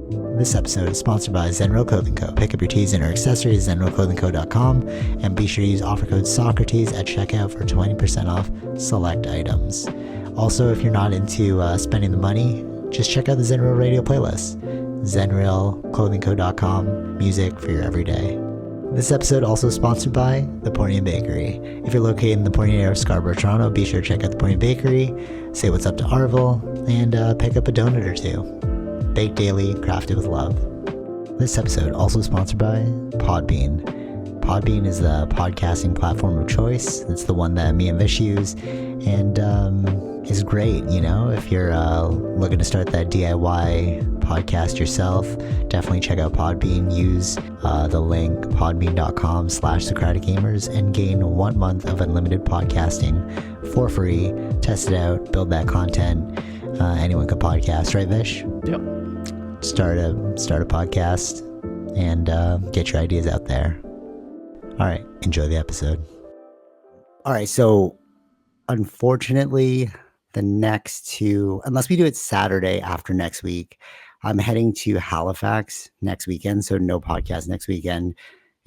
This episode is sponsored by Zenro Clothing Co. Pick up your tees and or accessories at zenroclothingco.com and be sure to use offer code Socrates at checkout for 20% off select items. Also, if you're not into spending the money, just check out the Zenro radio playlist. zenroclothingco.com, music for your everyday. This episode also sponsored by The Pointy Bakery. If you're located in the Pointy area of Scarborough, Toronto, be sure to check out The Pointy Bakery, say what's up to Arville, and pick up a donut or two. Baked daily, crafted with love. This episode also sponsored by Podbean. Podbean is the podcasting platform of choice. It's the one that me and Vish use, and is great. You know, if you're looking to start that DIY podcast yourself, definitely check out Podbean. Use the link podbean.com/SocraticGamers and gain 1 month of unlimited podcasting for free. Test it out, build that content. Anyone can podcast, right, Vish? Yep. Start a podcast and get your ideas out there. All right, enjoy the episode. All right, so unfortunately, the next two, unless we do it Saturday after next week, I'm heading to Halifax next weekend, so no podcast next weekend.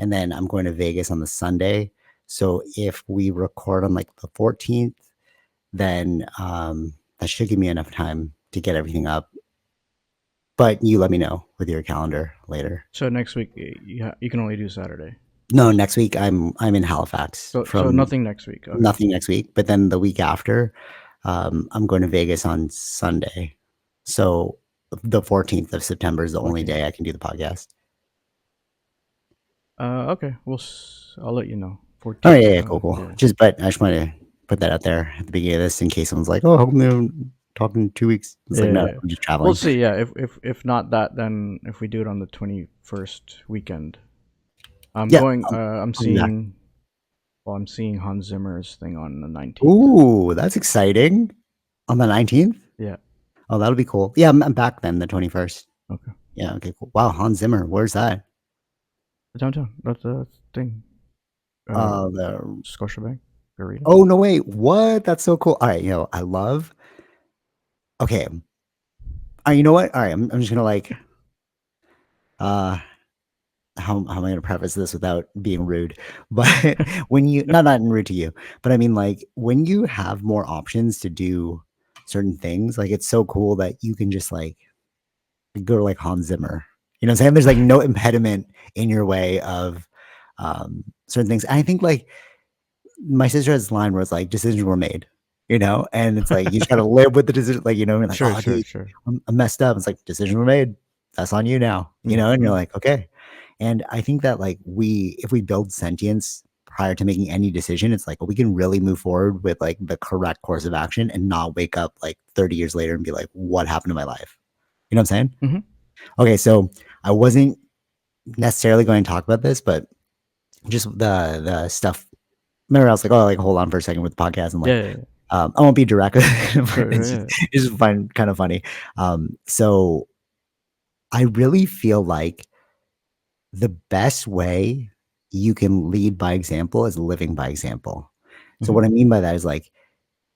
And then I'm going to Vegas on the Sunday. So if we record on like the 14th, then that should give me enough time to get everything up. But you let me know with your calendar later. So next week you can only do Saturday. No, next week I'm in Halifax. So nothing next week. Okay. Nothing next week. But then the week after, I'm going to Vegas on Sunday. So the 14th of September is the only day I can do the podcast. Okay. I'll let you know. 14th. Oh yeah, cool. Yeah. But I just want to put that out there at the beginning of this in case someone's like, "Oh, how come they're talking in 2 weeks?" It's like, no, I'm just traveling. We'll see. Yeah, if not that, then if we do it on the 21st weekend, I'm seeing Hans Zimmer's thing on the 19th. Ooh, that's exciting. On the 19th? Yeah. Oh, that'll be cool. Yeah, I'm back then, the 21st. Okay. Yeah. Okay. Cool. Wow, Hans Zimmer. Where's that? Downtown. That's the thing. The Scotiabank Arena. Oh no! Wait, what? That's so cool. All right, I love. Okay. You know what? All right, I'm just gonna like. How am I gonna preface this without being rude? But when you not rude to you, but I mean like when you have more options to do certain things, like it's so cool that you can just like go to like Hans Zimmer. You know what I'm saying? There's like no impediment in your way of certain things. And I think like my sister has this line where it's like decisions were made, and it's like you just gotta live with the decision, like like, sure. I'm messed up. It's like decisions were made. That's on you now, and you're like, okay. And I think that like if we build sentience prior to making any decision, it's like, well, we can really move forward with like the correct course of action and not wake up like 30 years later and be like, what happened to my life? You know what I'm saying? Mm-hmm. Okay, so I wasn't necessarily going to talk about this, but just the stuff. Remember, I was like, oh, like hold on for a second with the podcast, and like, I won't be direct. It's just kind of funny. So I really feel like the best way you can lead by example is living by example. Mm-hmm. So what I mean by that is like,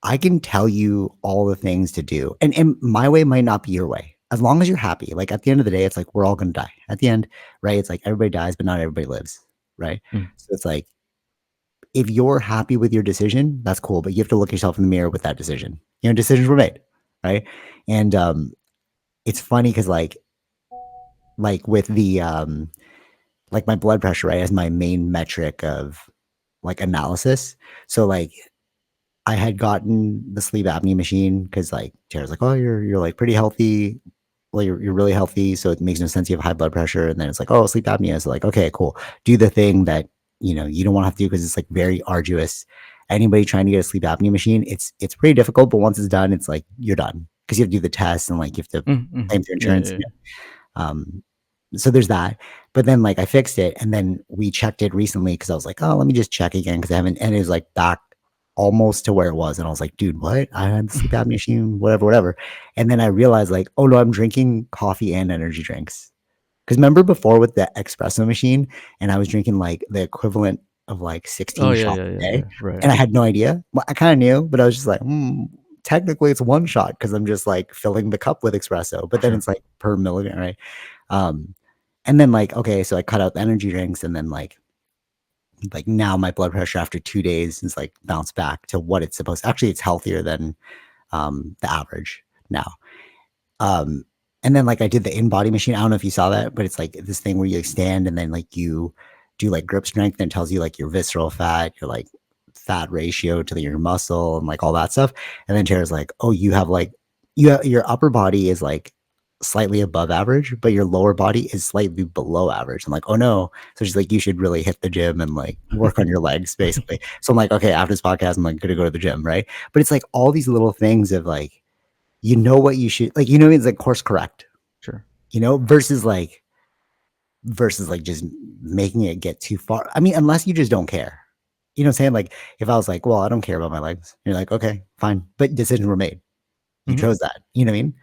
I can tell you all the things to do, and my way might not be your way. As long as you're happy, like at the end of the day, it's like we're all going to die at the end, right? It's like everybody dies, but not everybody lives, right? Mm. So it's like, if you're happy with your decision, that's cool, but you have to look yourself in the mirror with that decision. Decisions were made, right? And it's funny because like with the like my blood pressure, right, as my main metric of like analysis. So like I had gotten the sleep apnea machine because like Tara's like, oh, you're like pretty healthy. Well, you're really healthy, so it makes no sense you have high blood pressure. And then it's like, oh, sleep apnea. So like, okay, cool. Do the thing that you don't want to have to do because it's like very arduous. Anybody trying to get a sleep apnea machine, it's pretty difficult, but once it's done, it's like you're done because you have to do the test and like you have to claim through insurance. Yeah. So there's that. But then like I fixed it, and then we checked it recently because I was like, oh, let me just check again because I haven't, and it was like back almost to where it was, and I was like, dude, what? I had the sleep apnea machine, whatever. And then I realized like, oh no, I'm drinking coffee and energy drinks. Because remember before with the espresso machine, and I was drinking like the equivalent of like 16 shots a day, right. And I had no idea. Well, I kind of knew, but I was just like, technically it's one shot because I'm just like filling the cup with espresso, but then it's like per milligram, right? And then like, okay, so I cut out the energy drinks, and then like now my blood pressure after 2 days is like bounced back to what it's supposed. Actually, it's healthier than the average now. Um, and then like I did the in-body machine. I don't know if you saw that, but it's like this thing where you like stand and then like you do like grip strength, and it tells you like your visceral fat, your like fat ratio to your muscle and like all that stuff. And then Tara's like, oh, you have like your upper body is like slightly above average, but your lower body is slightly below average. I'm like, oh no. So she's like, you should really hit the gym and like work on your legs, basically. So I'm like, okay, after this podcast, I'm like gonna go to the gym, right? But it's like all these little things of like, you know what you should like, it's like course correct. Sure. Versus like just making it get too far. I mean, unless you just don't care. You know what I'm saying? Like if I was like, well, I don't care about my legs. You're like, okay, fine. But decisions were made. You chose that. You know what I mean?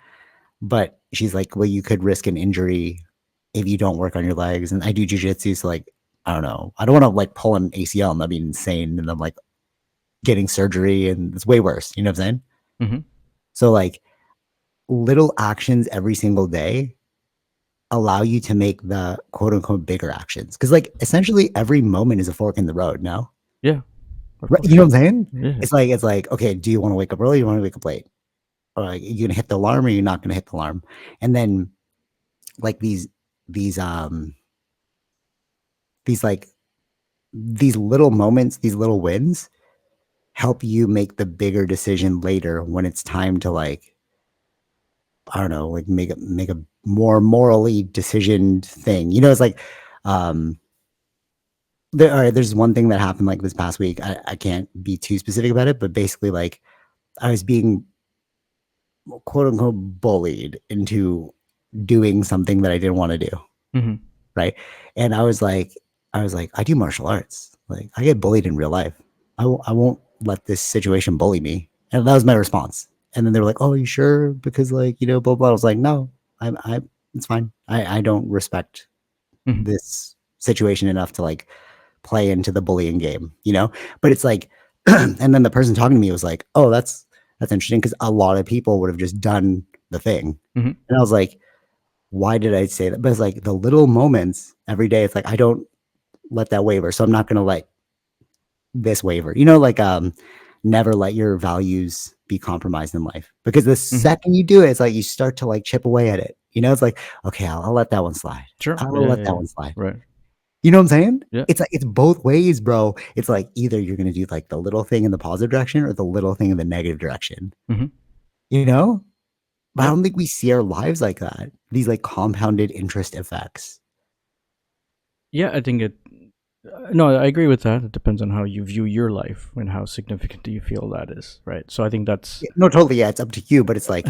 But she's like, well, you could risk an injury if you don't work on your legs. And I do jujitsu, so like, I don't know. I don't want to like pull an ACL and that'd be insane. And I'm like getting surgery and it's way worse. You know what I'm saying? So like little actions every single day allow you to make the quote unquote bigger actions. Cause like essentially every moment is a fork in the road. No? Yeah. Right. You know what I'm saying? Yeah. It's like, okay, do you want to wake up early? You want to wake up late? Or like, you're gonna hit the alarm or you're not gonna hit the alarm. And then like these like these little moments, these little wins help you make the bigger decision later when it's time to like, I don't know, like make a more morally decisioned thing. It's like there's one thing that happened like this past week. I can't be too specific about it, but basically like I was being quote unquote bullied into doing something that I didn't want to do. Right. And I was like, I do martial arts. Like I get bullied in real life. I won't let this situation bully me. And that was my response. And then they were like, oh, are you sure? Because like, blah, blah. I was like, no, it's fine. I don't respect this situation enough to like play into the bullying game, but it's like, and then the person talking to me was like, oh, that's interesting. Cause a lot of people would have just done the thing. And I was like, why did I say that? But it's like the little moments every day. It's like, I don't let that waver. So I'm not going to let this waver, like, never let your values be compromised in life, because the second you do it, it's like you start to like chip away at it. It's like, okay, I'll let that one slide. Sure. I'll let that one slide. Right. You know what I'm saying? Yeah. It's like, it's both ways, bro. It's like either you're going to do like the little thing in the positive direction or the little thing in the negative direction, But I don't think we see our lives like that. These like compounded interest effects. Yeah, I think no, I agree with that. It depends on how you view your life and how significant do you feel that is, right? So I think that's... No, totally. Yeah, it's up to you, but it's like,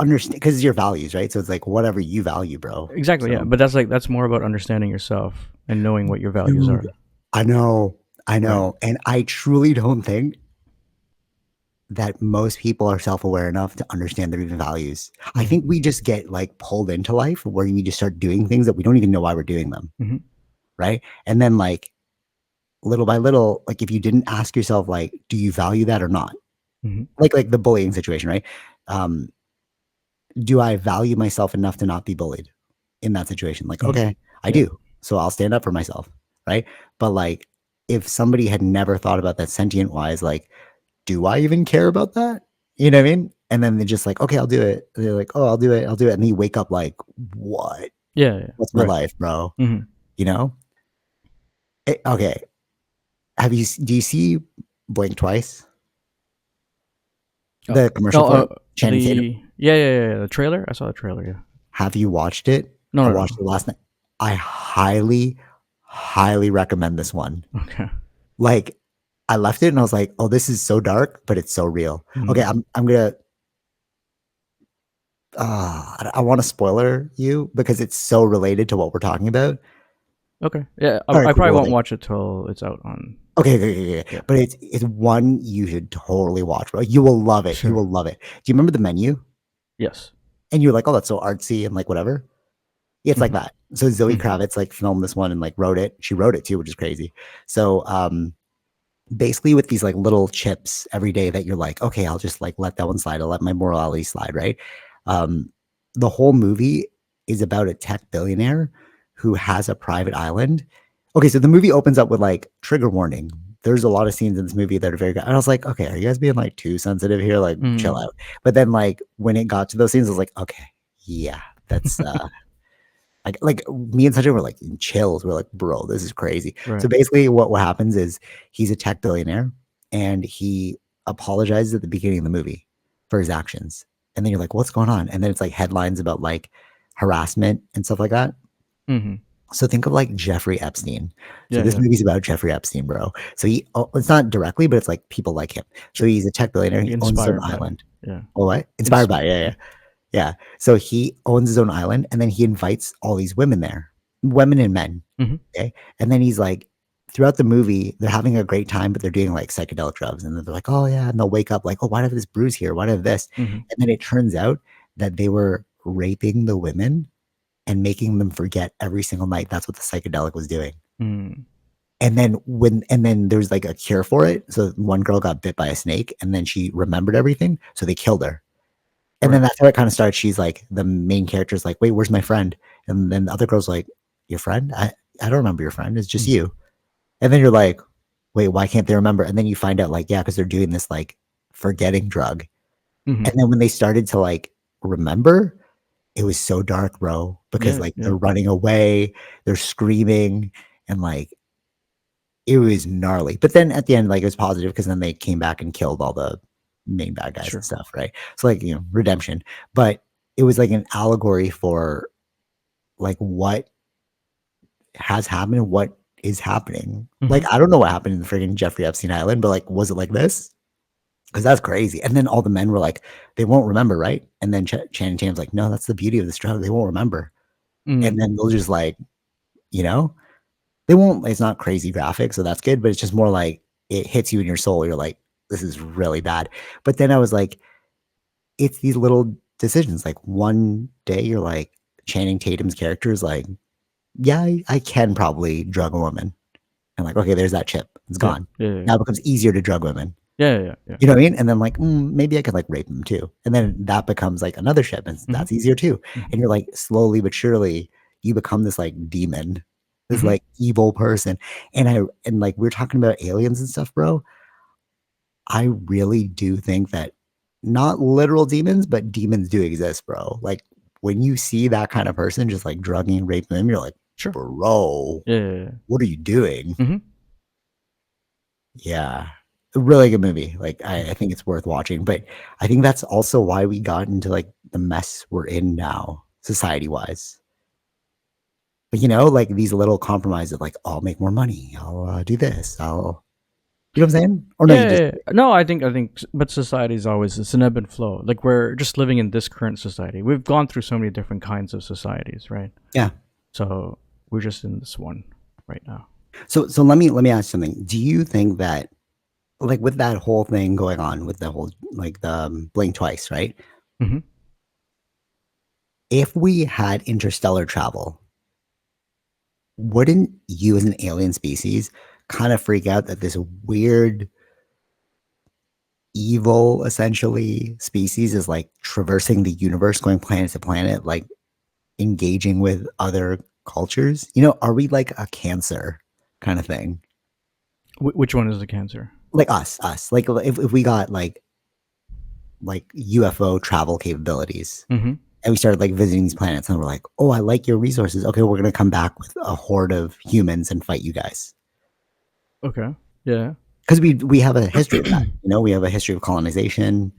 understand, because it's your values, right? So it's like whatever you value, bro. Exactly, so. Yeah. But that's more about understanding yourself and knowing what your values are. I know. Right. And I truly don't think that most people are self-aware enough to understand their even values. I think we just get like pulled into life where we just start doing things that we don't even know why we're doing them. Right. And then like little by little, like if you didn't ask yourself, like, do you value that or not? Like the bullying situation, right? Do I value myself enough to not be bullied in that situation? Like, okay, I do. So I'll stand up for myself. Right. But like, if somebody had never thought about that sentient wise, like, do I even care about that? You know what I mean? And then they're just like, okay, I'll do it. And they're like, oh, I'll do it. And then you wake up like, what? Yeah. What's my life, bro? Okay. Do you see Blink Twice? The commercial for Yeah. The trailer? I saw the trailer, yeah. Have you watched it? No, I watched it last night. I highly, highly recommend this one. Okay. Like, I left it and I was like, oh, this is so dark, but it's so real. Okay, I'm gonna I want to spoiler you because it's so related to what we're talking about. Okay. Yeah, I probably won't watch it till it's out on... Okay. Yeah. But it's one you should totally watch, bro. You will love it. Sure. You will love it. Do you remember the menu? Yes. And you're like, oh, that's so artsy and like whatever. It's like that. So Zoe Kravitz like filmed this one and like wrote it. She wrote it too, which is crazy. So basically with these like little chips every day that you're like, okay, I'll just like let that one slide. I'll let my morality slide, right? Um, the whole movie is about a tech billionaire who has a private island. Okay, so the movie opens up with like trigger warning. There's a lot of scenes in this movie that are very good. And I was like, okay, are you guys being like too sensitive here? Like, chill Mm. out. But then like when it got to those scenes, I was like, okay, yeah, that's like me and Sanjay were like in chills. We're like, bro, this is crazy. So Right. basically, what happens is he's a tech billionaire and he apologizes at the beginning of the movie for his actions. And then you're like, what's going on? And then it's like headlines about like harassment and stuff like that. Mm-hmm. So think of like Jeffrey Epstein. So Yeah, this yeah. movie's about Jeffrey Epstein, bro. So it's not directly, but it's like people like him. So Sure. he's a tech billionaire. Like He owns his own inspired by. island. Yeah. Oh, what? Inspired Ins- by, yeah, yeah. yeah. Yeah. So he owns his own island and then he invites all these women there, women and men. Mm-hmm. Okay. And then he's like, throughout the movie, they're having a great time, but they're doing like psychedelic drugs. And then they're like, oh, yeah. And they'll wake up like, oh, why do I have this bruise here? Why do I have this? Mm-hmm. And then it turns out that they were raping the women and making them forget every single night. That's what the psychedelic was doing. Mm. And then there's like a cure for it. So one girl got bit by a snake and then she remembered everything. So they killed her. And then Right. that's how it kind of starts. She's like, the main character's like, wait, where's my friend? And then the other girl's like, your friend? I don't remember your friend. It's just Mm. you. And then you're like, wait, why can't they remember? And then you find out like, yeah, because they're doing this like forgetting drug. Mm-hmm. And then when they started to like remember, it was so dark, bro, because Yeah, like yeah. they're running away, they're screaming, and like it was gnarly. But then at the end, like it was positive because then they came back and killed all the main bad guys and Sure. stuff, right? So like, redemption. But it was like an allegory for like what has happened and what is happening. Mm-hmm. Like, I don't know what happened in the freaking Jeffrey Epstein Island, but like, was it like this? Because that's crazy. And then all the men were like, they won't remember, right? And then Channing Tatum's like, no, that's the beauty of this drug. They won't remember. And Mm. then they'll just like, you know, they won't, it's not crazy graphic, so that's good, but it's just more like it hits you in your soul. You're like, this is really bad. But then I was like, it's these little decisions. Like one day you're like, Channing Tatum's character is like, yeah, I can probably drug a woman. And like, okay, there's that chip. It's Yeah. gone. Yeah. Yeah. Now it becomes easier to drug women. Yeah. Yeah. Yeah. You know what I mean? And then like, maybe I could like rape them too. And then that becomes like another ship, and Mm-hmm. that's easier too. Mm-hmm. And you're like, slowly but surely, you become this like demon, this Mm-hmm. like evil person. And like we're talking about aliens and stuff, bro. I really do think that not literal demons, but demons do exist, bro. Like when you see that kind of person just like drugging and raping them, you're like, Sure. bro, Yeah. Yeah. Yeah. what are you doing? Mm-hmm. Yeah. A really good movie. Like I think it's worth watching. But I think that's also why we got into like the mess we're in now, society wise. But like these little compromises, like I'll make more money, I'll do this, you know what I'm saying? Or no, you Yeah, just yeah, yeah. No, I think, but society is always it's an ebb and flow. Like we're just living in this current society. We've gone through so many different kinds of societies, right? yeah. So we're just in this one right now. So let me ask something. Do you think that like with that whole thing going on with the whole like the blink twice, right? Mm-hmm. If we had interstellar travel, wouldn't you as an alien species kind of freak out that this weird evil essentially species is like traversing the universe, going planet to planet, like engaging with other cultures? Are we like a cancer kind of thing? Which one is the cancer? Like us. Like if we got like UFO travel capabilities Mm-hmm. and we started like visiting these planets and we're like, oh, I like your resources. Okay, we're gonna come back with a horde of humans and fight you guys. Okay. Yeah. Because we have a history of that. We have a history of colonization.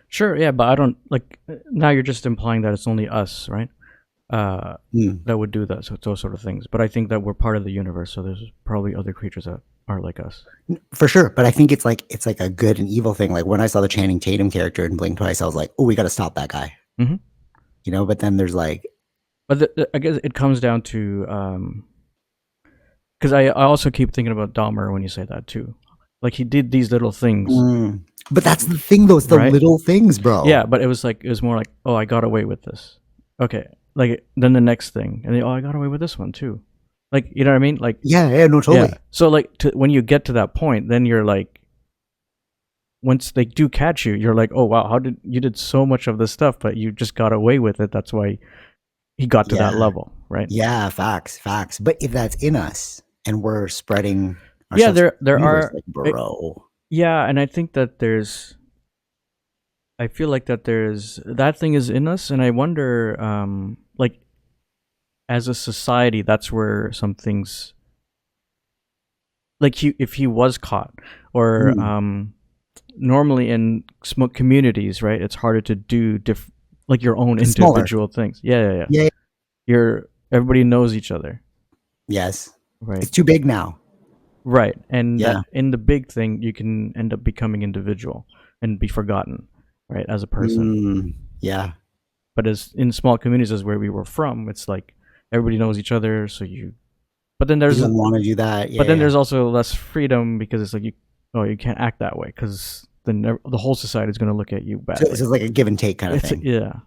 Sure. Yeah, but I don't like. Now you're just implying that it's only us, right? That would do that, so those sort of things. But I think that we're part of the universe, so there's probably other creatures that are like us. For sure. But I think it's like a good and evil thing. Like when I saw the Channing Tatum character in Blink Twice, I was like, oh, we got to stop that guy. Mm-hmm. But then there's like, but I guess it comes down to because I also keep thinking about Dahmer when you say that too. Like he did these little things. But that's the thing, though. It's the right? little things, bro. Yeah, but it was more like, oh, I got away with this. Okay, like then the next thing, and then, oh, I got away with this one too. Like, you know what I mean? Like, Yeah, no, yeah. totally. So like when you get to that point, then you're like, once they do catch you, you're like, oh wow, how did you did so much of this stuff, but you just got away with it. That's why he got to that Yeah. level, right? Yeah, facts. But if that's in us and we're spreading Yeah, ourselves to there the universe, are. like, bro. Yeah, and I think that I feel like that there's that thing is in us, and I wonder, like as a society, that's where some things, like if he was caught, or Mm, normally in smoke communities, right? It's harder to do like your own 'cause smaller. individual things. Yeah. Yeah. Everybody knows each other, Yes. right? It's too big now. Right, and that Yeah. in the big thing, you can end up becoming individual and be forgotten, right, as a person. Yeah. But as in small communities, as where we were from, it's like everybody knows each other. But then You there's, don't want to do that. but Yeah, then yeah. there's also less freedom because it's like you can't act that way because then the whole society is going to look at you So badly. it's like a give and take kind of It's thing. yeah.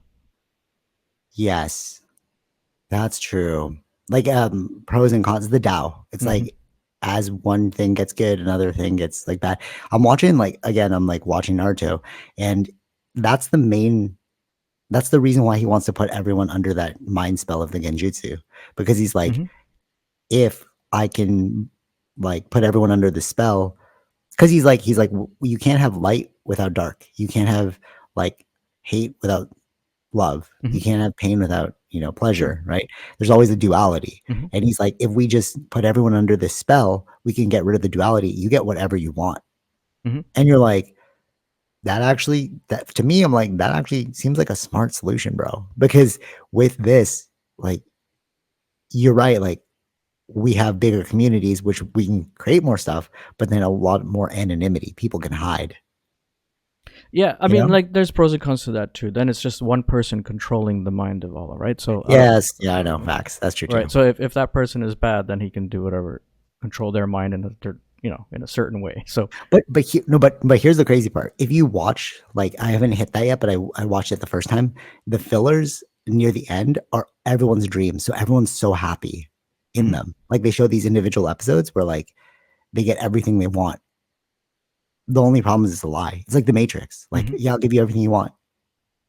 Yes, that's true. Like, pros and cons of the Tao. It's Hmm. like as one thing gets good, another thing gets like bad. I'm watching like again, I'm like watching Naruto, and that's the main that's the reason why he wants to put everyone under that mind spell of the genjutsu. Because he's like, Hmm. if I can like put everyone under the spell, because he's like, you can't have light without dark. You can't have like hate without love. Hmm. You can't have pain without, Sure. pleasure, right? There's always a duality. Hmm. And he's like, if we just put everyone under this spell, we can get rid of the duality. You get whatever you want. Hmm. And you're like, that to me, I'm like, that actually seems like a smart solution, bro. Because with this, like, you're right. Like, we have bigger communities, which we can create more stuff, but then a lot more anonymity. People can hide, Yeah, I you mean, know? like, there's pros and cons to that too. Then it's just one person controlling the mind of all, right? So I don't, Yes. Yeah, I know. Facts. That's true too. right. So if that person is bad, then he can do whatever, control their mind in a certain way. So But here's the crazy part. If you watch, like, I haven't hit that yet, but I watched it the first time. The fillers near the end are everyone's dreams, so everyone's so happy in mhm, them. Like, they show these individual episodes where like they get everything they want. The only problem is it's a lie. It's like the Matrix. Like, mhm, yeah, I'll give you everything you want.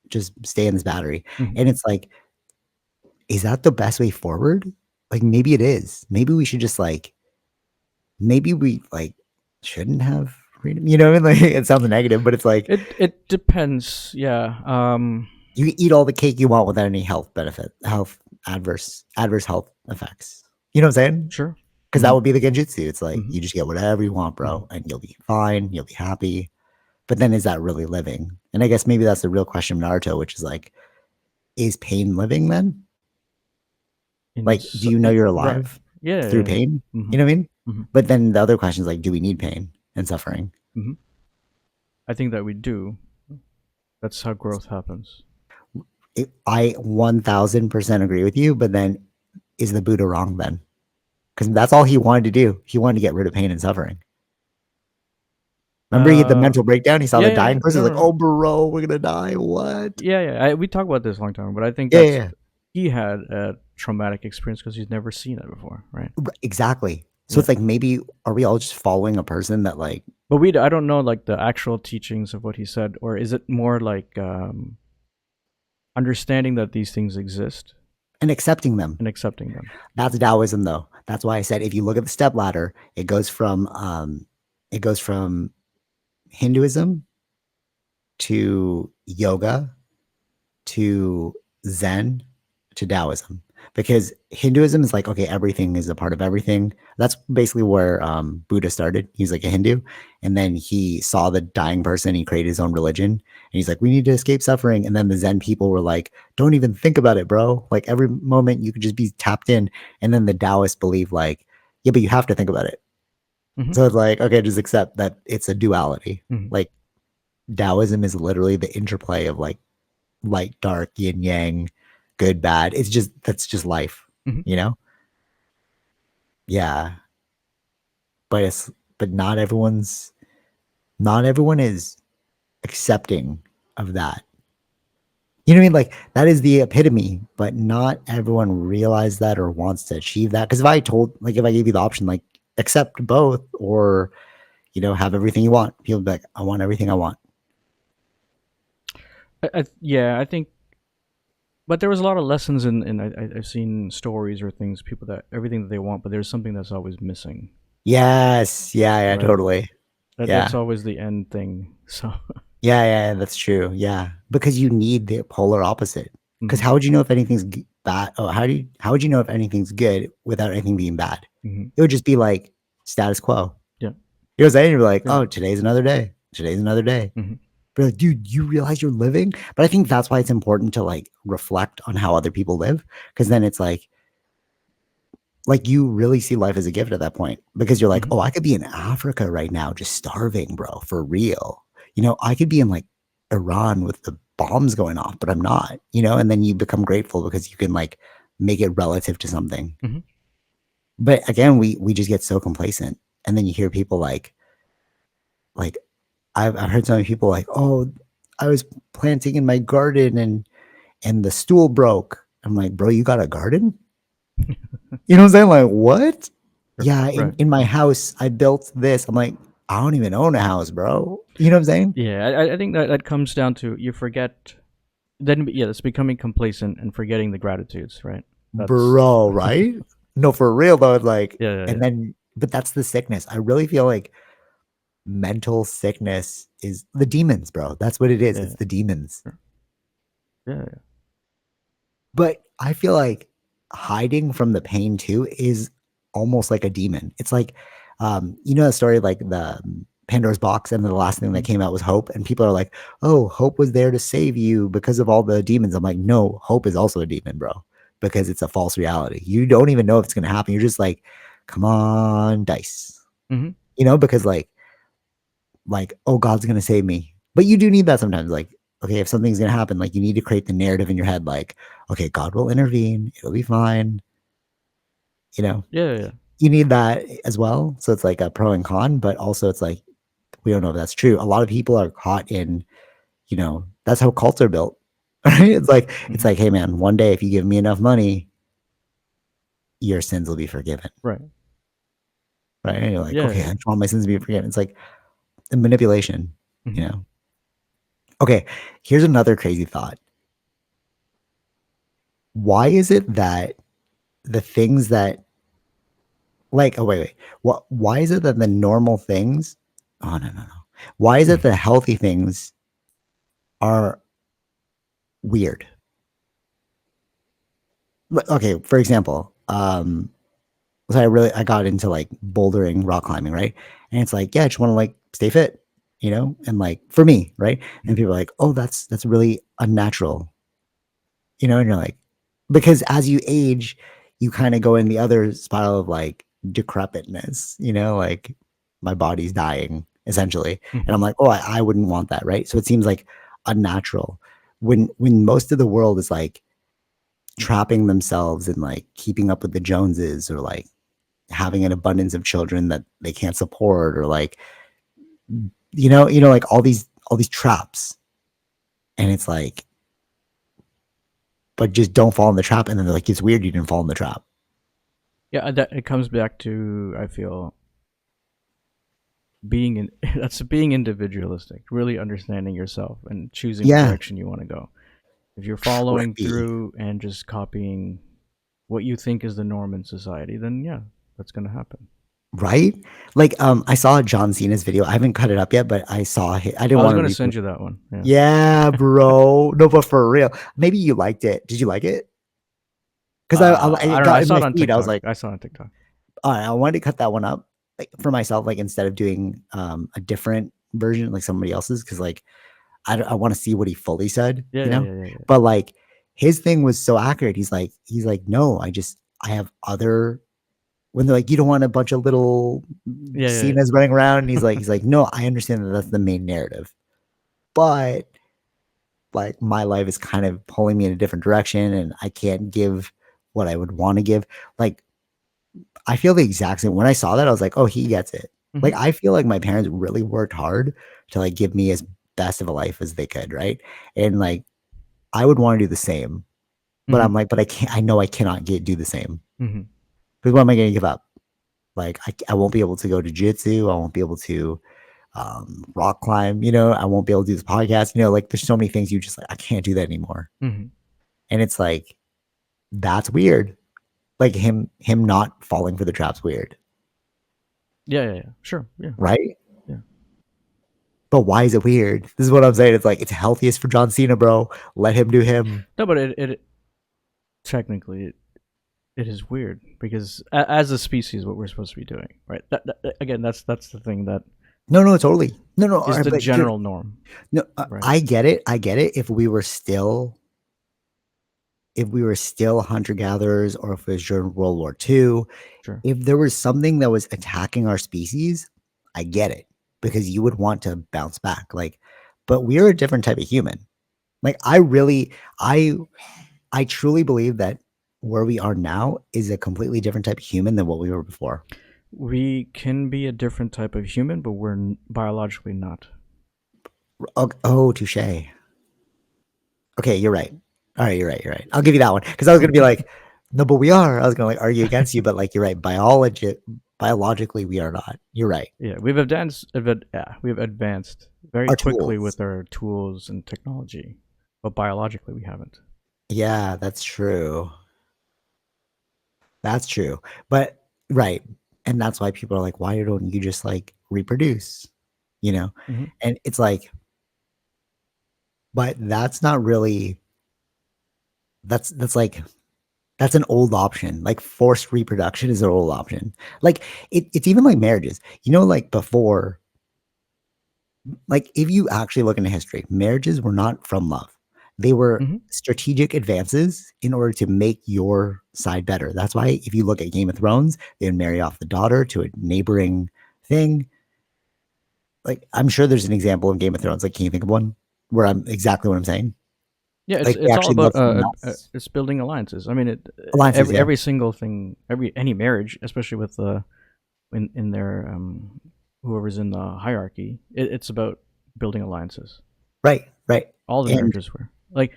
Just stay in this battery. mhm. And it's like, is that the best way forward? Like, maybe it is. Maybe we should just like, maybe we like shouldn't have freedom. You know what I mean? Like, it sounds negative, but it's like, It depends. Yeah. you can eat all the cake you want without any health adverse health effects. You know what I'm saying? Sure. Because that Hmm. would be the genjutsu. It's like Hmm. you just get whatever you want, Hmm. bro, and you'll be fine. You'll be happy. But then, is that really living? And I guess maybe that's the real question of Naruto, which is like, is pain living then? Like, do you know you're Right. alive Yeah. through Yeah. pain? Hmm. You know what I mean? Hmm. But then the other question is like, do we need pain and suffering? Hmm. I think that we do. That's how growth happens. I 1000% agree with you. But then, is the Buddha wrong then? Because that's all he wanted to do. He wanted to get rid of pain and suffering. Remember, he had the Uh. mental breakdown. He saw Yeah. the Yeah. Yeah. dying person. No. He's No. like, No. "Oh, bro, we're gonna die. What?" Yeah. Yeah. We talked about this a long time, but I think Yeah, yeah, yeah. he had a traumatic experience because he's never seen it before, right? Exactly. So Yeah. it's like, maybe are we all just following a person that like But I don't know like the actual teachings of what he said, or is it more like understanding that these things exist and accepting them? and accepting them? That's Taoism, though. That's why I said if you look at the step ladder, it goes from Hinduism to yoga to Zen to Taoism. Because Hinduism is like, okay, everything is a part of everything. That's basically where Buddha started. He's like a Hindu. And then he saw the dying person. He created his own religion. And he's like, we need to escape suffering. And then the Zen people were like, don't even think about it, bro. Like, every moment you could just be tapped in. And then the Taoists believe, like, yeah, but you have to think about it. Hmm. So it's like, okay, just accept that it's a duality. Hmm. Like, Taoism is literally the interplay of like light, dark, yin, yang, good, bad. That's just life, Hmm. you know? Yeah. But but not everyone is accepting of that. You know what I mean? Like that is the epitome, but not everyone realized that or wants to achieve that. Because if I gave you the option, like accept both or have everything you want, people would be like, I want everything I want. Yeah, I think. But there was a lot of lessons I've seen stories or things, people that everything that they want, but there's something that's always missing, Yes, yeah, right? totally, That's yeah. always the end thing. So, Yeah, yeah, that's true. Yeah, because you need the polar opposite. Because hmm how would you know if anything's bad? Oh, how would you know if anything's good without anything being bad? hmm It would just be like status quo. yeah, You know what I'm saying? You're like, yeah, oh, today's another day. Today's another day. hmm But like, dude, you realize you're living? But I think that's why it's important to like reflect on how other people live, because then it's like you really see life as a gift at that point because you're like, hmm oh, I could be in Africa right now just starving, bro, for real. I could be in like Iran with the bombs going off, but I'm not, and then you become grateful because you can like make it relative to something. hmm But again, we just get so complacent. And then you hear people like I've heard so many people like, oh, I was planting in my garden and the stool broke. I'm like, bro, you got a garden? You know what I'm saying? Like, what? Yeah, in right. in my house, I built this. I'm like, I don't even own a house, bro. You know what I'm saying? Yeah, I think that comes down to you forget. Then yeah, it's becoming complacent and forgetting the gratitudes, right? That's Bro, right? No, for real though, like, yeah, yeah, and then but that's the sickness. I really feel like mental sickness is the demons, bro. That's what it is. yeah, It's the demons. yeah, yeah, yeah. But I feel like hiding from the pain too is almost like a demon. It's like, the story like the Pandora's box, and then the last thing that Mhm. came out was hope, and people are like, "Oh, hope was there to save you because of all the demons." I'm like, "No, hope is also a demon, bro, because it's a false reality. You don't even know if it's gonna happen. You're just like, come on, dice, Mhm. because like, oh, God's gonna save me. But you do need that sometimes. Like, okay, if something's gonna happen, like you need to create the narrative in your head, like, okay, God will intervene, it'll be fine. You know, Yeah, yeah, you need that as well. So it's like a pro and con, but also it's like we don't know if that's true. A lot of people are caught in, that's how cults are built. Right? It's mhm. like, hey man, one day if you give me enough money, your sins will be forgiven. Right. Right. And you're like, Yeah, okay, I yeah. just want my sins to be forgiven. It's like a manipulation, you Mhm. know. Okay, here's another crazy thought. Why is it that the things that like oh wait, why is it that the normal things oh no. Why is it the healthy things are weird? Okay, for example, so I got into like bouldering, rock climbing, right? And it's like, yeah, I just want to like stay fit, and like for me, right? And Mhm. people are like, oh, that's really unnatural. And you're like, because as you age, you kind of go in the other spiral of like decrepitness, like my body's dying essentially. And Mhm. I'm like, oh, I wouldn't want that, right? So it seems like unnatural when most of the world is like trapping themselves and like keeping up with the Joneses or like having an abundance of children that they can't support or like, like all these traps. And it's like, but just don't fall in the trap. And then they're like, it's weird you didn't fall in the trap. Yeah, that it comes back to I feel being in that's being individualistic, really understanding yourself and choosing the Yeah. direction you want to go. If you're following Trippy, through and just copying what you think is the norm in society, then yeah, that's going to happen. right? Like, I saw John Cena's video. I haven't cut it up yet, but I didn't I was want to going to repost. send you that one. Yeah. Yeah, bro. No, but for real. Maybe you liked it. Did you like it? Because I it don't know. I got in saw my it on feed. I was TikTok. like, I saw it on TikTok. all right, I wanted to cut that one up like for myself, like instead of doing a different version, like somebody else's, because like I want to see what he fully said, Yeah, yeah, yeah, yeah, yeah. But like his thing was so accurate. He's like, no, I have other when they're like, you don't want a bunch of little Yeah, yeah, Cenas running around. And he's like, no, I understand that that's the main narrative, but like my life is kind of pulling me in a different direction, and I can't give what I would want to give. Like I feel the exact same. When I saw that, I was like, oh, he gets it. yeah. Like I feel like my parents really worked hard to like give me as best of a life as they could, right? And like I would want to do the same, but Mm-hmm. I'm like, but I can't. I know I cannot do the same Mm-hmm. because what am I going to give up? Like I won't be able to go to jiu-jitsu. I won't be able to rock climb. I won't be able to do this podcast. Like there's so many things you just like. I can't do that anymore, Mm-hmm. and it's like that's weird. Like him not falling for the trap's weird, Yeah. Sure. Yeah. right? Yeah. But why is it weird? This is what I'm saying. It's like it's healthiest for John Cena, bro. Let him do him. No, but it technically it is weird because as a species, what we're supposed to be doing, right? Again, that's the thing that No, totally. No. All is right, the but general norm, no, right? I get it. I get it. If we were still hunter gatherers, or if it was during World War II, Sure. if there was something that was attacking our species, I get it because you would want to bounce back. Like, but we're a different type of human. Like, I truly believe that where we are now is a completely different type of human than what we were before. We can be a different type of human, but we're biologically not. Oh, touche. Okay, you're right. All right, you're right. I'll give you that one because I was gonna be like, no, but we are. I was gonna like argue against you, but like you're right. Biologically, we are not. You're right. Yeah, we've advanced. We've advanced very Our quickly tools. with our tools and technology, but biologically we haven't. Yeah, that's true. That's true. But right, and that's why people are like, why don't you just like reproduce? You know, Mm-hmm. and it's like, but that's not really. That's like that's an old option. Like forced reproduction is an old option. Like it's even like marriages. Like before, like if you actually look into history, marriages were not from love. They were Mm-hmm. strategic advances in order to make your side better. That's why if you look at Game of Thrones, they would marry off the daughter to a neighboring thing. Like I'm sure there's an example of Game of Thrones. Like, can you think of one where I'm exactly what I'm saying? Yeah, it's Like they it's all actually love about someone else. it's building alliances. I mean, Alliances, yeah. every single thing, any marriage, especially with in their whoever's in the hierarchy, it's about building alliances. Right. All the And marriages were like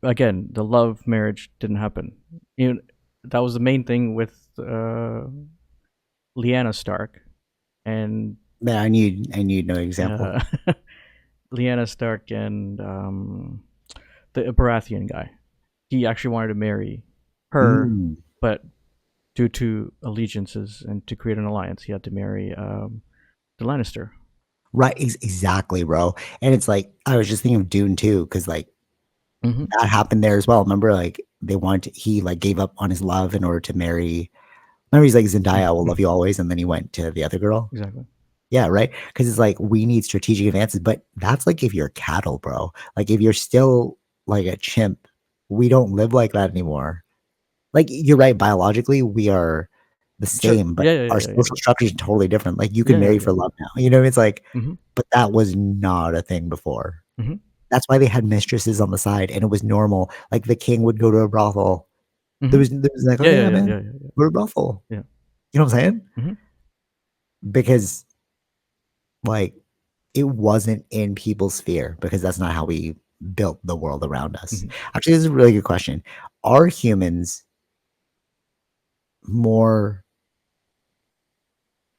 again, the love marriage didn't happen. That was the main thing with Lyanna Stark and man, I need no example. uh, Lyanna Stark and the Baratheon guy. He actually wanted to marry her, Mm. but due to allegiances and to create an alliance, he had to marry the Lannister. Right, exactly, bro. And it's like I was just thinking of Dune too, because like Mm-hmm. that happened there as well. Remember, like he like gave up on his love in order to marry. Remember, he's like Zendaya, I will love you always, and then he went to the other girl. Exactly. Yeah, right. Because it's like we need strategic advances, but that's like if you're cattle, bro. Like if you're still like a chimp, we don't live like that anymore. Like you're right, biologically we are the Sure. same, but Yeah. our social structure is totally different. Like you can Yeah. marry for love now. It's like, Mm-hmm. but that was not a thing before. Mm-hmm. That's why they had mistresses on the side, and it was normal. Like the king would go to a brothel. There Mm-hmm. was like, oh Yeah. yeah, man, Yeah. go to a brothel. Yeah. You know what I'm saying? Mm-hmm. Because like it wasn't in people's sphere because that's not how we built the world around us. Mm-hmm. Actually, this is a really good question. Are humans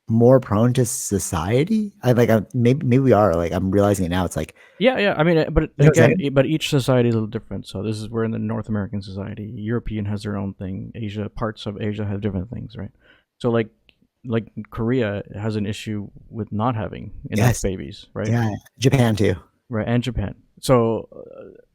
more prone to society? Maybe we are. Like I'm realizing it now. It's like Yeah. I mean, but you know what I'm again, saying? but each society is a little different. So we're in the North American society. European has their own thing. Parts of Asia have different things, right? So like Korea has an issue with not having enough Yes. babies, right? Yeah. Japan too. Right, and Japan. So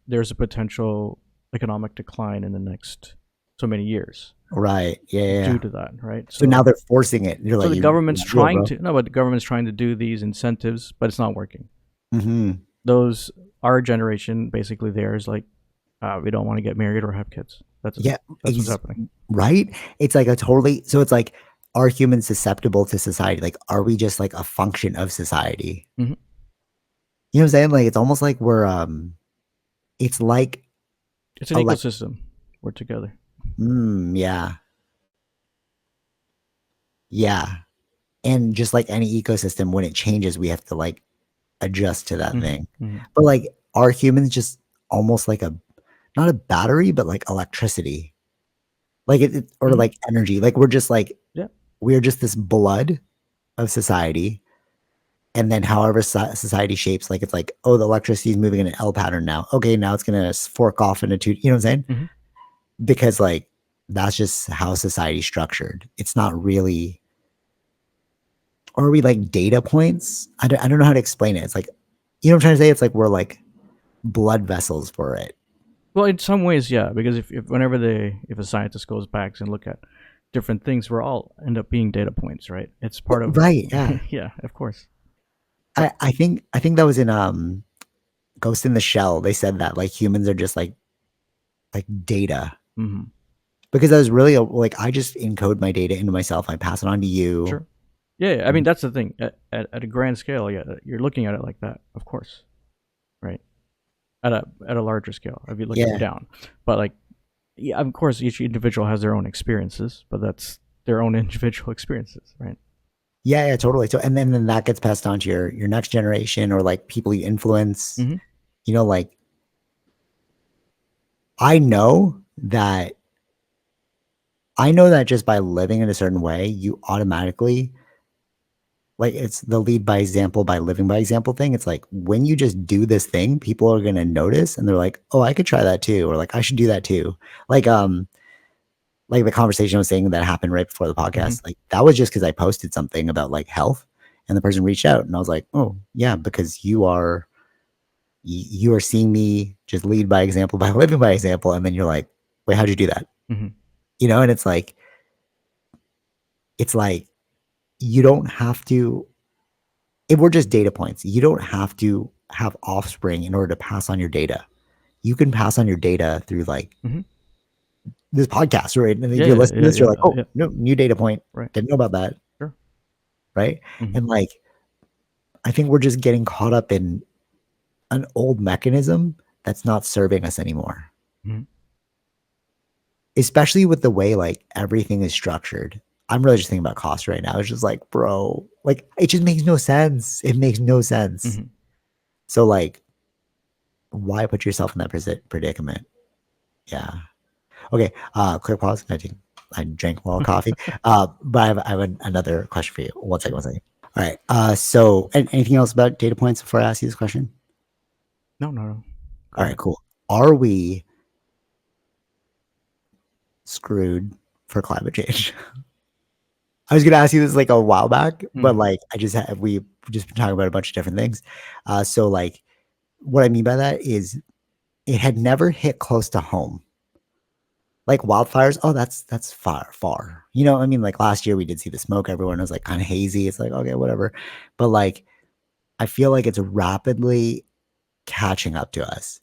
there's a potential economic decline in the next so many years Right. Yeah. due to that, right? So now they're forcing it. You're So like, the you're government's not real, trying bro. to no, but the government's trying to do these incentives, but it's not working. Mm-hmm. Those our generation basically there is like we don't want to get married or have kids. That's what's happening. Right. It's like so it's like, are humans susceptible to society? Like, are we just like a function of society? Mm-hmm. You know what I'm saying? Like, it's almost like it's like, It's an ecosystem. We're together. Yeah. Yeah. And just like any ecosystem, when it changes, we have to like adjust to that thing. Mm-hmm. But like, are humans just almost like not a battery, but like electricity, like or Mhm. like energy. Like we're just like Yeah. we're just this blood of society, and then however society shapes, like it's like, oh, the electricity is moving in an L pattern now. Okay, now it's gonna fork off into two. You know what I'm saying? Mhm. Because like that's just how society's structured. It's not really, or are we like data points? I don't know how to explain it. It's like, you know what I'm trying to say? It's like we're like blood vessels for it. Well, in some ways, yeah, because if whenever if a scientist goes back and look at different things, we're all end up being data points, right? It's part of Right. Yeah. yeah, of course. But I think that was in Ghost in the Shell. They said that like humans are just like data. mhm. Because I was really like I just encode my data into myself. I pass it on to you. Sure. Yeah, yeah, I mean that's the thing. At a grand scale, yeah, you're looking at it like that, of course, right? At a larger scale, if you look at Yeah. down, but like, yeah, of course, each individual has their own experiences, but that's their own individual experiences, right? Yeah, yeah, totally. So and then that gets passed on to your next generation or like people you influence. Mm-hmm. You know, like I know that I know that just by living in a certain way, you automatically like it's the lead by example by living by example thing. It's like when you just do this thing, people are gonna notice and they're like, oh, I could try that too, or like I should do that too. Like like the conversation I was saying that happened right before the Mm-hmm. podcast, like that was just because I posted something about like health and the person reached out and I was like, oh yeah, because you are seeing me just lead by example by living by example. And then you're like, wait, how'd you do that? Mm-hmm. You know, and it's like you don't have to, if we're just data points, you don't have to have offspring in order to pass on your data. You can pass on your data through like Mm-hmm. this podcast, right? And if Yeah, you're yeah, listening to yeah, this, you're like, yeah, oh, yeah. no, new data point. Right. Didn't know about that. Sure. Right. Mm-hmm. And like, I think we're just getting caught up in an old mechanism that's not serving us anymore, Mm-hmm. especially with the way like everything is structured. I'm really just thinking about cost right now. It's just like, bro, like it just makes no sense. It makes no sense. Mm-hmm. So like, why put yourself in that predicament? Yeah. Okay. Quick pause. I drank a little coffee. But I have another question for you. One second. Sure. One second. All right. So anything else about data points before I ask you this question? No, no, no. Go All right. ahead. Cool. Are we screwed for climate change? I was gonna ask you this like a while back, but Mm-hmm. like we just been talking about a bunch of different things. So like what I mean by that is it had never hit close to home. Like wildfires, oh, that's far, far. You know, I mean, like last year we did see the smoke. Everyone was like kind of hazy. It's like, okay, whatever. But like I feel like it's rapidly catching up to us.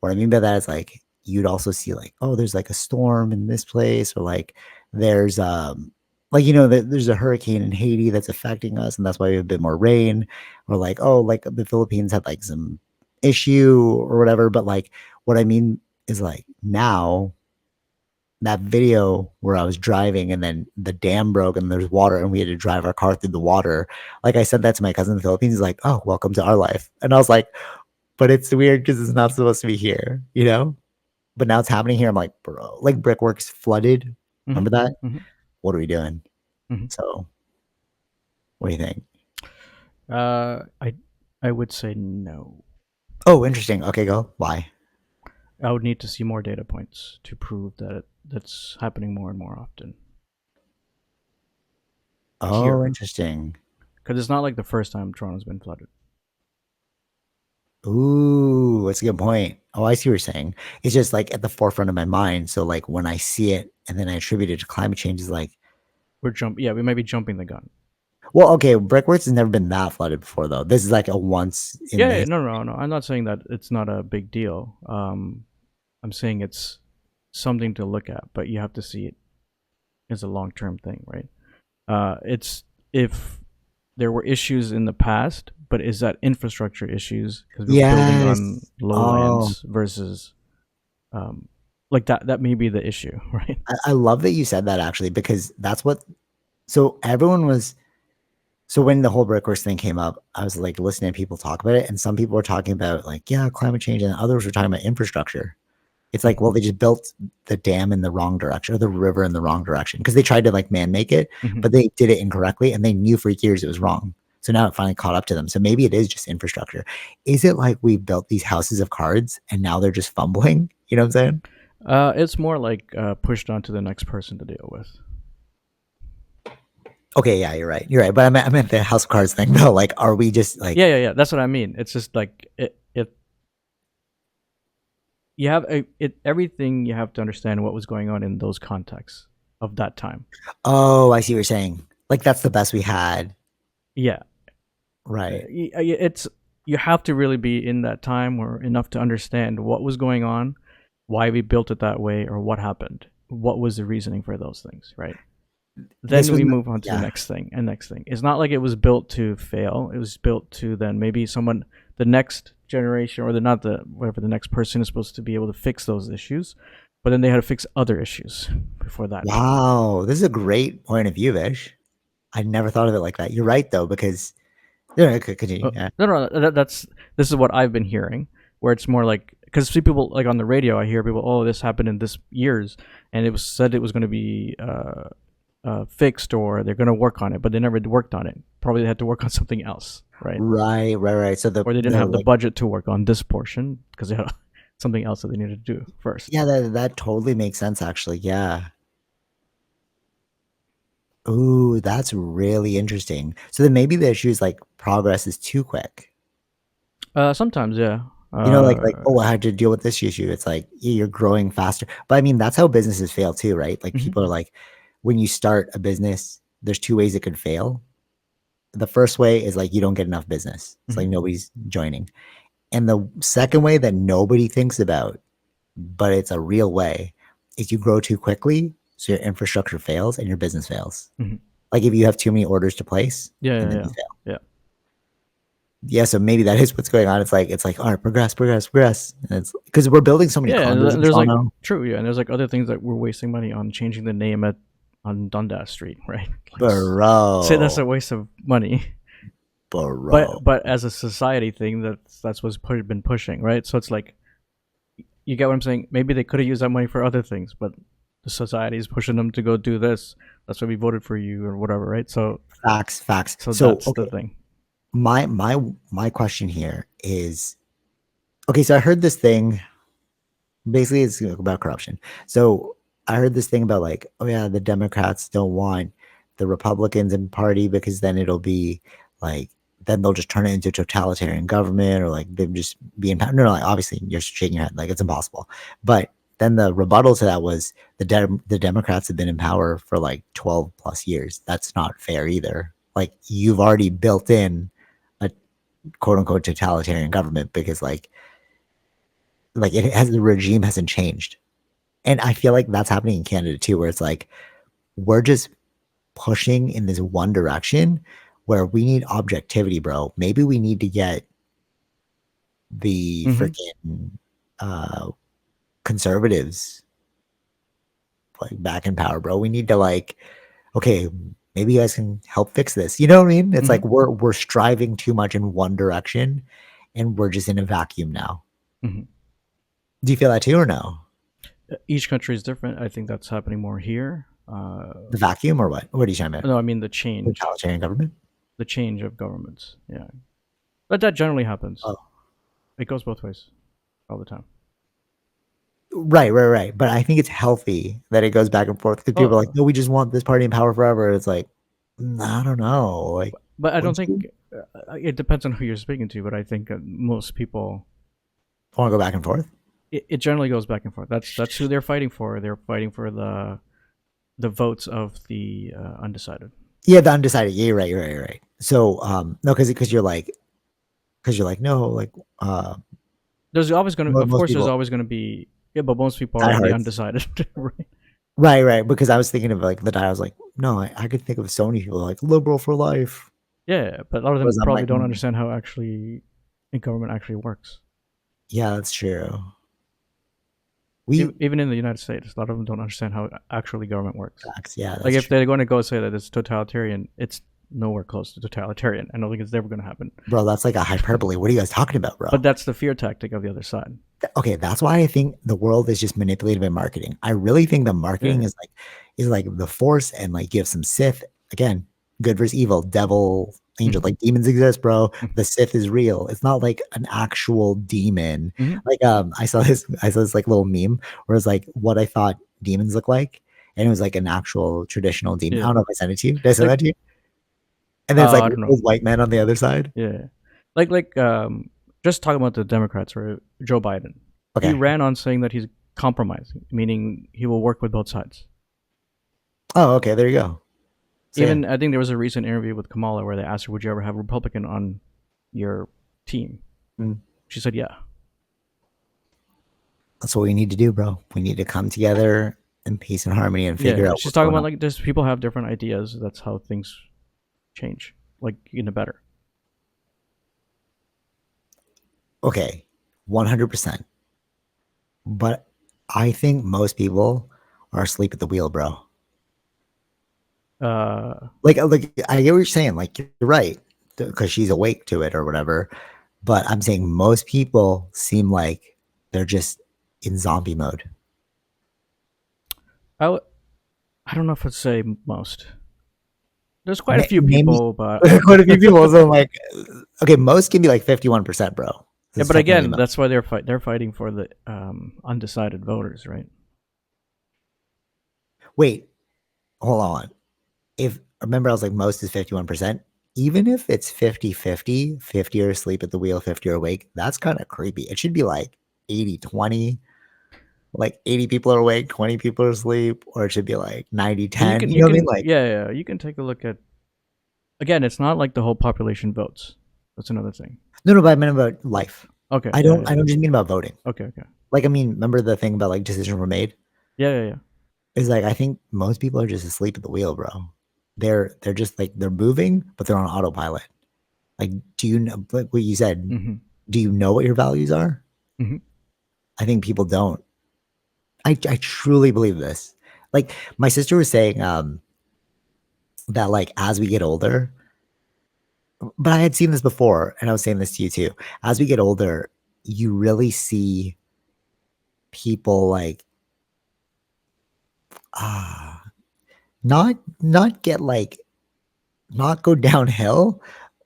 What I mean by that is like you'd also see like, oh, there's like a storm in this place, or like there's like you know there's a hurricane in Haiti that's affecting us, and that's why we have a bit more rain, or like oh like the Philippines had like some issue or whatever. But like what I mean is like now that video where I was driving and then the dam broke and there's water and we had to drive our car through the water. Like I said that to my cousin in the Philippines. He's like, oh, welcome to our life. And I was like, but it's weird because it's not supposed to be here, you know? But now it's happening here. I'm like, bro, like Brickworks flooded. Mm-hmm. Remember that? Mm-hmm. What are we doing? Mm-hmm. So what do you think? I would say no. Oh, interesting. Okay, go. Why? I would need to see more data points to prove that that's happening more and more often Oh, here. interesting. Because it's not like the first time Toronto's been flooded. Ooh, that's a good point. Oh, I see what you're saying. It's just like at the forefront of my mind. So like when I see it and then I attribute it to climate change is like, Yeah, we might be jumping the gun. well, okay, Brickworks has never been that flooded before though. This is like a once in Yeah, the yeah, no, no, no. I'm not saying that it's not a big deal. I'm saying it's something to look at, but you have to see it as a long term thing, right? It's if there were issues in the past, but is that infrastructure issues because we're building on Yes. Oh, lowlands versus um, like that may be the issue, right? I love that you said that actually because that's what. So everyone was. So when the whole Brickworks thing came up, I was like listening to people talk about it, and some people were talking about like, yeah, climate change, and others were talking about infrastructure. It's like, well, they just built the dam in the wrong direction or the river in the wrong direction because they tried to like man make it, Mm-hmm. but they did it incorrectly and they knew for years it was wrong. So now it finally caught up to them. So maybe it is just infrastructure. Is it like we built these houses of cards and now they're just fumbling? You know what I'm saying? It's more like pushed on to the next person to deal with. Okay, yeah, you're right. You're right. But I meant the house of cards thing though. Like, are we just like Yeah. That's what I mean. It's just like it you have everything you have to understand what was going on in those contexts of that time. oh, I see what you're saying. Like that's the best we had. Yeah, Right. it's you have to really be in that time or enough to understand what was going on, why we built it that way, or what happened. What was the reasoning for those things, right? This Then was we my, move on to the yeah. next thing and next thing. It's not like it was built to fail. It was built to then maybe someone, the next generation, or not the whatever the next person is supposed to be able to fix those issues, but then they had to fix other issues before that. Wow, this is a great point of view, Vish. I never thought of it like that. You're right though, because yeah, continue. Yeah. No, that's this is what I've been hearing, where it's more like because people like on the radio, I hear people, oh, this happened in this years, and it was said it was going to be fixed or they're going to work on it, but they never worked on it. Probably they had to work on something else, right? Right. So Or they didn't have the like budget to work on this portion because they had something else that they needed to do first. yeah, that totally makes sense actually. Yeah. Ooh, that's really interesting. So then maybe the issue is like progress is too quick. Sometimes, yeah. You know, like oh, I had to deal with this issue. It's like yeah, you're growing faster. But I mean, that's how businesses fail too, right? Like Mhm, people are like, when you start a business, there's two ways it could fail. The first way is like you don't get enough business. It's mhm, like nobody's joining. And the second way that nobody thinks about, but it's a real way, is you grow too quickly, so your infrastructure fails and your business fails. mhm. Like if you have too many orders to place, and then you Yeah. fail. Yeah. Yeah, so maybe that is what's going on. It's like all right, progress, and it's because we're building so many Yeah, condos in there's like Toronto. true, yeah, and there's like other things that we're wasting money on changing the name at on Dundas Street, right? Like say that's Bro, a waste of money. bro. But as a society thing, that's what's been pushing, right? So it's like you get what I'm saying. Maybe they could have used that money for other things, but the society is pushing them to go do this. That's why we voted for you or whatever, right? Facts. So So that's the okay, thing. my question here is okay. So I heard this thing. Basically, it's about corruption. So I heard this thing about like, oh yeah, the Democrats don't want the Republicans in party because then it'll be like, then they'll just turn it into totalitarian government or like them just be in power. No, like obviously you're shaking your head like it's impossible. But then the rebuttal to that was the Democrats have been in power for like 12 plus years. That's not fair either. Like you've already built in a quote unquote totalitarian government because like it has the regime hasn't changed. And I feel like that's happening in Canada too, where it's like we're just pushing in this one direction where we need objectivity, bro. Maybe we need to get the Mm-hmm. freaking uh conservatives like back in power, bro. We need to like, okay, maybe you guys can help fix this. You know what I mean? It's Mm-hmm. like we're striving too much in one direction and we're just in a vacuum now. Mm-hmm. Do you feel that too or no? Each country is different. I think that's happening more here. The vacuum or what? What are you talking about? No, I mean Totalitarian government? the change of governments. Yeah, but that generally happens. Oh, It goes both ways all the time. right. But I think it's healthy that it goes back and forth because people are like, Oh, no, we just want this party in power forever. It's like, I don't know. Like, but I don't would you think it depends on who you're speaking to. But I think most people want to go back and forth? it generally goes back and forth. That's who they're fighting for. They're fighting for the votes of the undecided. Yeah, the undecided. Yeah, you're right. So, no, because you're like, no, like, There's always going to, of most course, there's people, always going to be, yeah, but most people are the diehards. undecided, right? Right. Because I was thinking of like the die. I was like, no, I could think of so many people like liberal for life. Yeah, but a lot of them Whereas I'm probably like, don't understand how actually government actually works. yeah, that's true. We, Even in the United States, a lot of them don't understand how actually government works. yeah, Like that's if true. they're going to go say that it's totalitarian, it's nowhere close to totalitarian. I don't think it's ever going to happen. Bro, that's like a hyperbole. What are you guys talking about, bro? But that's the fear tactic of the other side. Okay, that's why I think the world is just manipulated by marketing. I really think the marketing is like the Force, and like you have some Sith, again, good versus evil, devil, angel, like demons exist, bro. The Sith is real. It's not like an actual demon. Like I saw this like little meme where it's like what I thought demons look like, and it was like an actual traditional demon. I don't know if I sent it to you. Did I send that to you? And then it's like I don't know. old white man on the other side. Yeah, just talking about the Democrats or Joe Biden. Okay. He ran on saying that he's compromising, meaning he will work with both sides. Oh, okay. There you go. So, even I think there was a recent interview with Kamala where they asked her, "Would you ever have a Republican on your team?" She said, "Yeah." That's what we need to do, bro. We need to come together in peace and harmony and figure out. She's talking about like just people have different ideas. That's how things change, like in the better. Okay, 100%. But I think most people are asleep at the wheel, bro. Like I get what you're saying. Like you're right, because she's awake to it or whatever. But I'm saying most people seem like they're just in zombie mode. I don't know if I'd say most. There's quite a few people, but quite a few people. So I'm like, okay, most can be like 51%, bro. Yeah, but again, that's why they're fighting for the undecided voters, right? Wait, hold on. Remember I was like most is 51%. Even if it's 50-50, 50 are asleep at the wheel, 50 are awake, that's kind of creepy. It should be like 80-20. Like 80 people are awake, 20 people are asleep, or it should be like 90-10. You know what I mean? Like, yeah, you can take a look at. Again, it's not like the whole population votes. That's another thing. No, but I meant about life. Okay. I don't just mean about voting. Okay. Like, I mean, remember the thing about like decisions were made? Yeah. It's like I think most people are just asleep at the wheel, bro. They're just like they're moving, but they're on autopilot. Like, do you know like what you said? Do you know what your values are? I think people don't. I truly believe this. Like my sister was saying that like as we get older, but I had seen this before, and I was saying this to you too. As we get older, you really see people like not get like not go downhill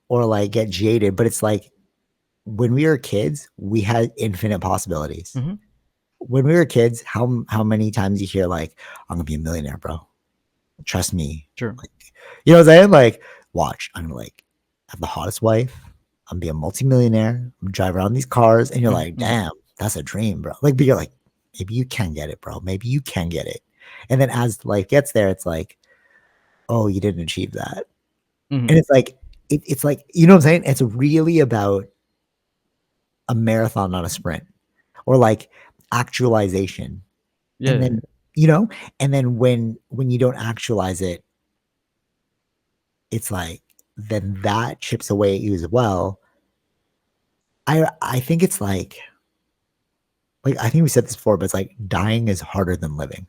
or like get jaded, but it's like when we were kids, we had infinite possibilities. When we were kids, how many times you hear like, I'm gonna be a millionaire, bro. Trust me. Sure. Like, you know what I'm saying? Like, watch, I'm gonna like have the hottest wife, I'm gonna be a multimillionaire, I'm drive around these cars, and you're like, damn, that's a dream, bro. Like, but you're like, maybe you can get it, bro. Maybe you can get it. And then as life gets there, it's like, oh, you didn't achieve that. And it's like, it's like, you know what I'm saying? It's really about a marathon, not a sprint, or like actualization. And then, you know, and then when you don't actualize it, it's like, then that chips away at you as well. I think it's like I think we said this before, but it's like dying is harder than living.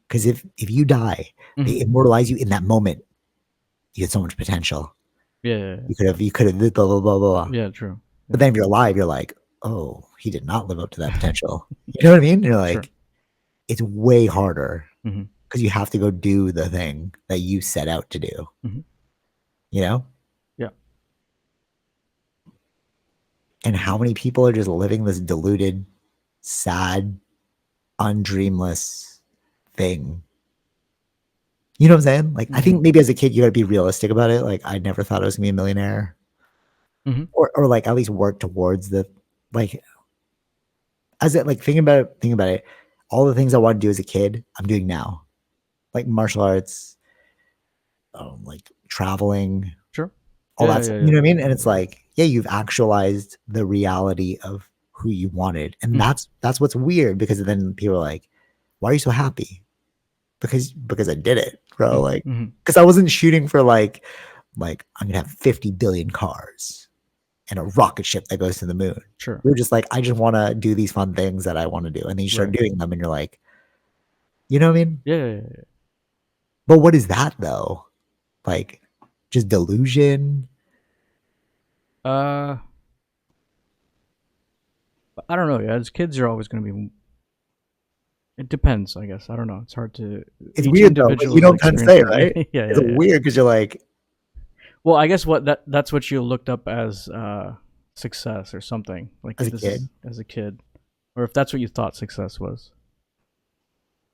Because if you die, they immortalize you in that moment. You had so much potential. Yeah. You could have blah blah blah blah. Yeah, true. Yeah. But then if you're alive, you're like, oh, he did not live up to that potential. You know what I mean? You're like, it's way harder because you have to go do the thing that you set out to do. You know? Yeah. And how many people are just living this deluded, sad, undreamless thing? You know what I'm saying? Like, I think maybe as a kid, you got to be realistic about it. Like, I never thought I was gonna be a millionaire, or like at least work towards the like. As it like think about it, all the things I wanted to do as a kid, I'm doing now, like martial arts, like traveling, all that stuff. You know what I mean? And it's like, yeah, you've actualized the reality of who you wanted, and that's what's weird, because then people are like, why are you so happy? Because I did it, bro. Like, because I wasn't shooting for like I'm gonna have 50 billion cars and a rocket ship that goes to the moon. Sure. You're just like, I just want to do these fun things that I want to do, and then you start doing them, and you're like, you know what I mean? Yeah. But what is that though? Like, Just delusion? I don't know. Yeah, as kids, you're always going to be. It depends, I guess. I don't know. It's hard to. It's Each weird though. Like, you individual's know what I'm trying to say, experience. right? Yeah, It's yeah, yeah. weird because you're like, Well, I guess that's what you looked up as success or something. Like as a this is kid. as a kid, or if that's what you thought success was.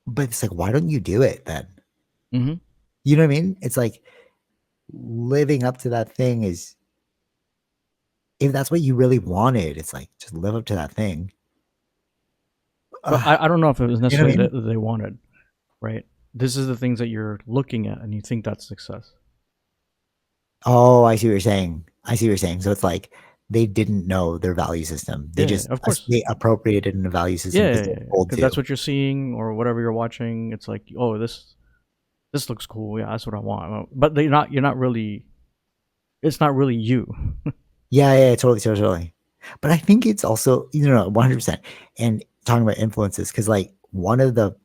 But it's like, why don't you do it then? Mm-hmm. You know what I mean? It's like living up to that thing is, if that's what you really wanted, it's like just live up to that thing. But I don't know if it was You know what necessarily I mean? that they wanted, right? This is the things that you're looking at, and you think that's success. Oh, I see what you're saying. I see what you're saying. So it's like they didn't know their value system. They Yeah, just of course. they appropriated in a value system because Yeah, they're told because to. that's what you're seeing or whatever you're watching. It's like, oh, this looks cool. Yeah, that's what I want. But they're not. You're not really. It's not really you. Yeah, totally. But I think it's also, 100%. And talking about influences, because like one of the,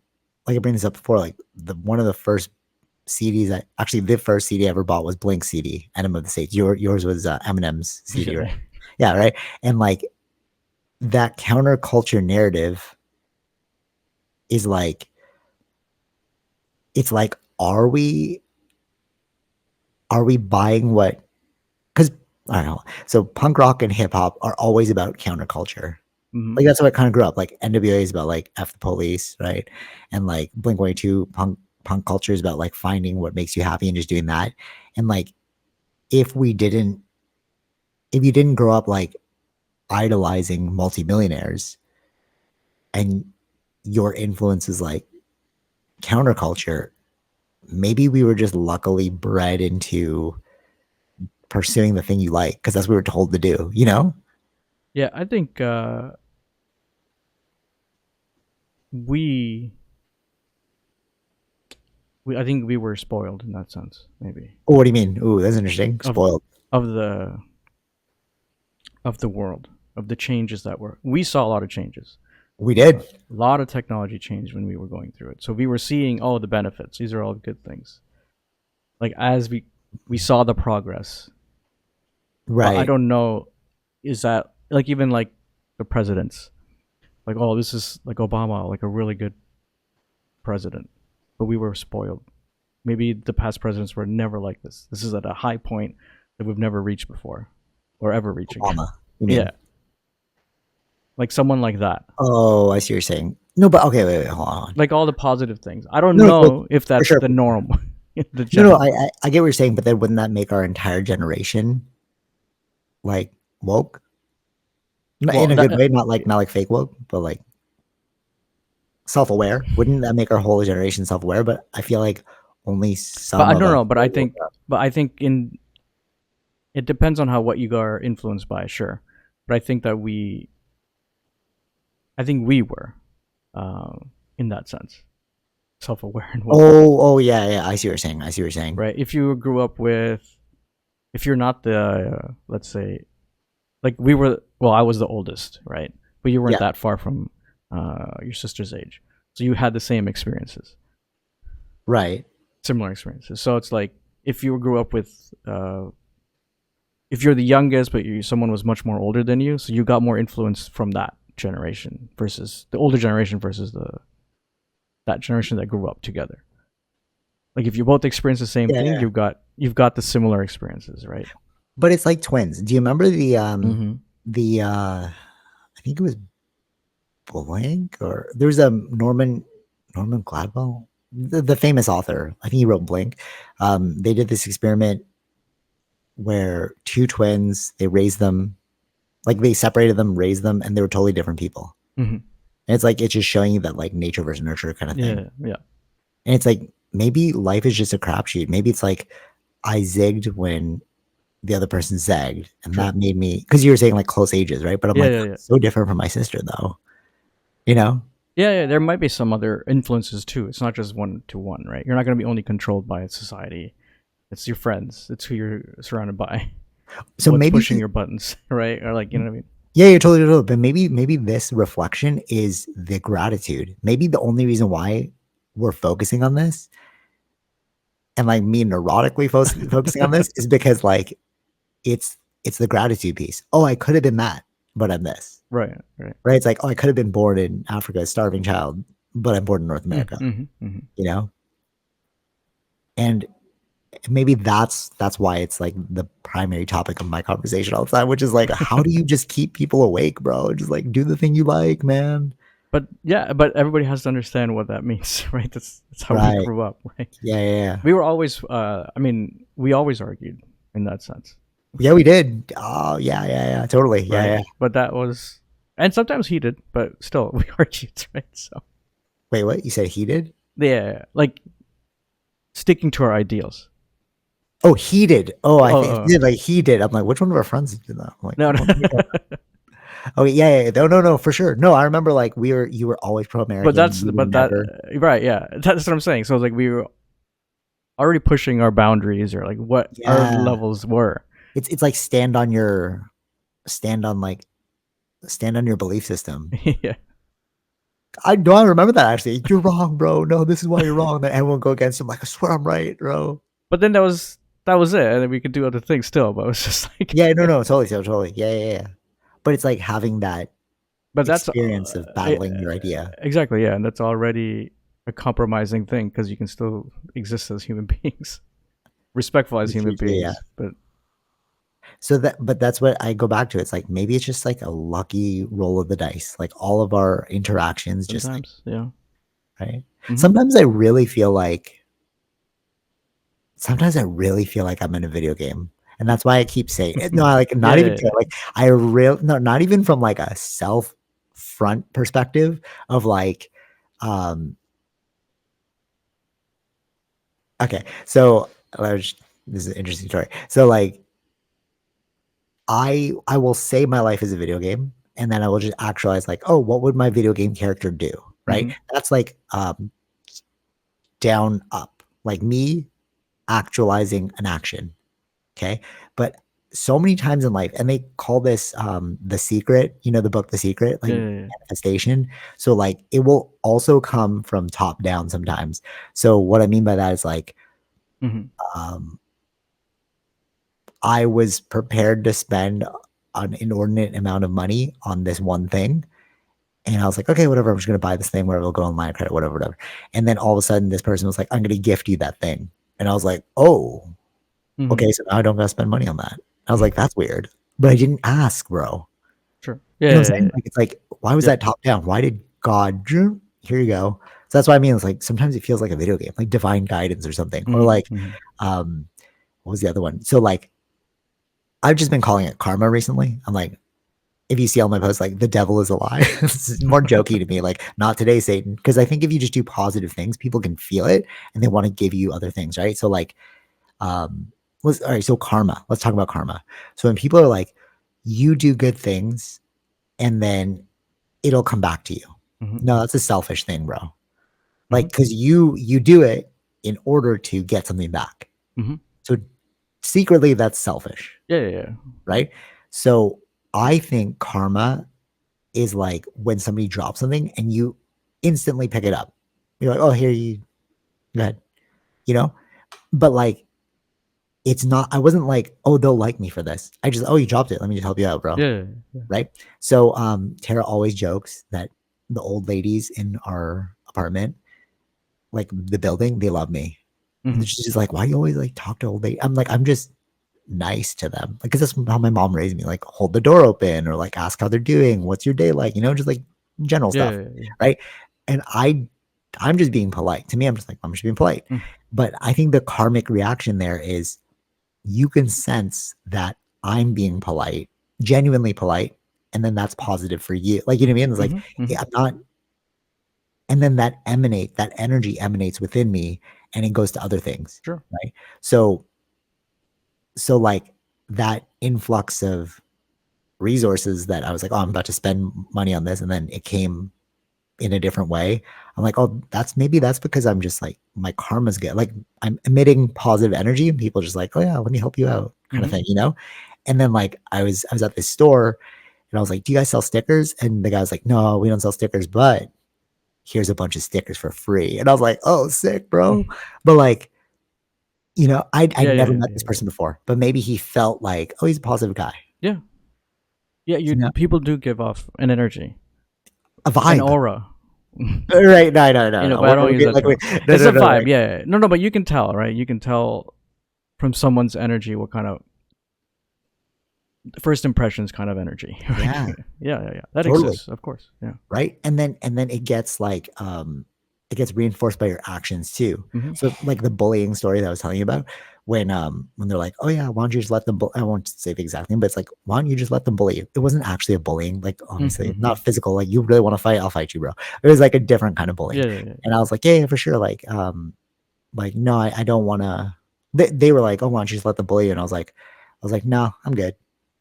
like I bring this up before, like one of the first CDs actually the first CD I ever bought was Blink CD, Enema of the State. Yours was Eminem's CD, right? Yeah, right. And like that counterculture narrative is like, it's like, are we buying what? Because I don't know. So punk rock and hip hop are always about counterculture. Mm-hmm. Like that's how I kind of grew up. Like NWA is about like F the police, right? And like Blink-182 punk culture is about like finding what makes you happy and just doing that. And like if you didn't grow up like idolizing multimillionaires and your influence is like counterculture, maybe we were just luckily bred into pursuing the thing you like because that's what we were told to do, you know? Yeah, I think we I think we were spoiled in that sense, maybe. Oh, what do you mean? Ooh, that's interesting. Of Spoiled. of the world, of the changes that we saw a lot of changes. We did. A lot of technology changed when we were going through it. So we were seeing all the benefits. These are all good things. Like as we saw the progress. Right. But I don't know, is that like even like the presidents, like, oh, this is like Obama, like a really good president, but we were spoiled. Maybe the past presidents were never like this. This is at a high point that we've never reached before, or ever reaching. Obama. You mean? Yeah, like someone like that. Oh, I see what you're saying. No, but okay, wait, hold on. Like all the positive things. I don't No, know if that's sure. the norm. No, I get what you're saying, but then wouldn't that make our entire generation like woke? Well, in a good way, not like fake woke, but like self-aware. Wouldn't that make our whole generation self-aware? But I feel like only some. But I don't know. But I think it depends on what you are influenced by. Sure, but I think that we were, in that sense, self-aware. And oh, yeah. I see what you're saying. Right. If you grew up with, if you're not the, let's say, like we were. Well, I was the oldest, right? But you weren't that far from your sister's age, so you had the same experiences. Right. Similar experiences. So it's like if you grew up with, if you're the youngest, but someone was much more older than you, so you got more influence from that generation versus the older generation versus that generation that grew up together. Like if you both experience the same thing, you've got the similar experiences, right? But it's like twins. Do you remember the I think it was Blank, or there's a Norman Gladwell, the famous author. I think he wrote Blink. They did this experiment where two twins, they raised them, like they separated them, raised them, and they were totally different people. Mm-hmm. And it's like, it's just showing you that like nature versus nurture kind of thing. Yeah. And it's like, maybe life is just a crapshoot. Maybe it's like I zigged when the other person zagged, and that made me, because you were saying like close ages, right? But I'm so different from my sister though, you know? Yeah, there might be some other influences too. It's not just 1-to-1, right? You're not going to be only controlled by society. It's your friends. It's who you're surrounded by. So maybe pushing your buttons, right? Or like, you know what I mean? Yeah, you're totally. But maybe this reflection is the gratitude. Maybe the only reason why we're focusing on this and like me neurotically focusing on this is because like it's the gratitude piece. Oh, I could have been that, but I'm this. Right. It's like, oh, I could have been born in Africa, a starving child, but I'm born in North America. You know, and maybe that's why it's like the primary topic of my conversation all the time, which is like, how do you just keep people awake, bro? Just like do the thing you like, man. But yeah, but everybody has to understand what that means, right? That's how we grew up, right? Yeah. We were always, I mean, we always argued in that sense. Yeah, we did. Oh, yeah, totally. Right? Yeah. But that was, and sometimes heated, but still we argued, right? So. Wait, what? You said heated? Yeah, like sticking to our ideals. Oh, heated. Oh, I think yeah, like he did. I'm like, which one of our friends did that? I'm like, no. Oh yeah. No, for sure. No, I remember like you were always pro-American. Right, yeah, that's what I'm saying. So like we were already pushing our boundaries or like what our levels were. It's like stand on your belief system. Yeah. I remember that actually. You're wrong, bro. No, this is why you're wrong. Then everyone go against him. Like, I swear I'm right, bro. But then that was it, and then we could do other things still. But it was just like no, totally. Yeah. But it's like having that experience of battling your idea. Exactly, yeah, and that's already a compromising thing because you can still exist as human beings, respectful as human beings. Yeah. But that's what I go back to. It's like maybe it's just like a lucky roll of the dice. Like all of our interactions, sometimes, just like, yeah, right. Mm-hmm. Sometimes I really feel like I'm in a video game. And that's why I keep saying it. No, like not even like not even from like a self front perspective of like okay. So this is an interesting story. So like I will say my life is a video game, and then I will just actualize like, oh, what would my video game character do? Right? That's like down up, like me actualizing an action. Okay. But so many times in life, and they call this The Secret, the book The Secret, like manifestation. So like it will also come from top down sometimes. So what I mean by that is like I was prepared to spend an inordinate amount of money on this one thing. And I was like, okay, whatever, I'm just going to buy this thing, whatever, it'll go on line of credit, whatever. And then all of a sudden this person was like, I'm going to gift you that thing. And I was like, oh, okay, so now I don't got to spend money on that. I was like, that's weird. But I didn't ask, bro. Sure. Yeah. You know what I'm saying? Like, it's like, why was that top down? Why did God, here you go. So that's what I mean. It's like, sometimes it feels like a video game, like divine guidance or something. Or like, what was the other one? So like, I've just been calling it karma recently. I'm like, if you see all my posts, like the devil is a lie. It's more jokey to me, like not today, Satan. Because I think if you just do positive things, people can feel it and they want to give you other things, right? So like, all right, so karma. Let's talk about karma. So when people are like, you do good things and then it'll come back to you. No, that's a selfish thing, bro. Like, because you do it in order to get something back. So secretly, that's selfish. Yeah. Right? So I think karma is like when somebody drops something and you instantly pick it up. You're like, oh, here you go ahead. But like, it's not, I wasn't like, oh, they'll like me for this. I just, oh, you dropped it. Let me just help you out, bro. Yeah. Right. So Tara always jokes that the old ladies in our apartment, like the building, they love me. And she's like, why do you always like talk to old ladies? I'm like, I'm just nice to them. Like, cause that's how my mom raised me. Like, hold the door open or like ask how they're doing. What's your day like? Just like general stuff. Yeah. Right. And I'm just being polite. To me, I'm just being polite. But I think the karmic reaction there is you can sense that I'm being polite, genuinely polite, and then that's positive for you. Like, you know what I mean? It's like, yeah, I'm not. And then that energy emanates within me and it goes to other things. Sure. Right. So like that influx of resources that I was like, oh, I'm about to spend money on this. And then it came in a different way. I'm like, oh, that's because I'm just like, my karma's good. Like I'm emitting positive energy and people are just like, oh yeah, let me help you out kind of thing, And then like, I was at this store and I was like, do you guys sell stickers? And the guy was like, no, we don't sell stickers, but here's a bunch of stickers for free. And I was like, oh, sick, bro. But like, You know, I'd Yeah, yeah, never yeah, met this yeah, person before, but maybe he felt like, oh, he's a positive guy. yeah. Yeah, You know, people do give off an energy, a an vibe. aura. Right? No, no, no, no. But I don't We're use getting that like term. no, It's no, a no. vibe. Like, Yeah, yeah. No, but you can tell, right? You can tell from someone's energy what kind of first impressions kind of energy. Right? yeah, Yeah, yeah, yeah. That totally. exists, of course. Yeah. Right. And then it gets like it gets reinforced by your actions too. Hmm. So like the bullying story that I was telling you about, when they're like, oh yeah, why don't you just let them I won't say the exact thing, but it's like, why don't you just let them bully you? It wasn't actually a bullying, like obviously Hmm. not physical, like you really want to fight, I'll fight you, bro. It was like a different kind of bullying. Yeah, yeah, yeah. And I was like, yeah, yeah, for sure. Like no, I don't wanna. They were like, oh, why don't you just let them bully you? And I was like, no, I'm good.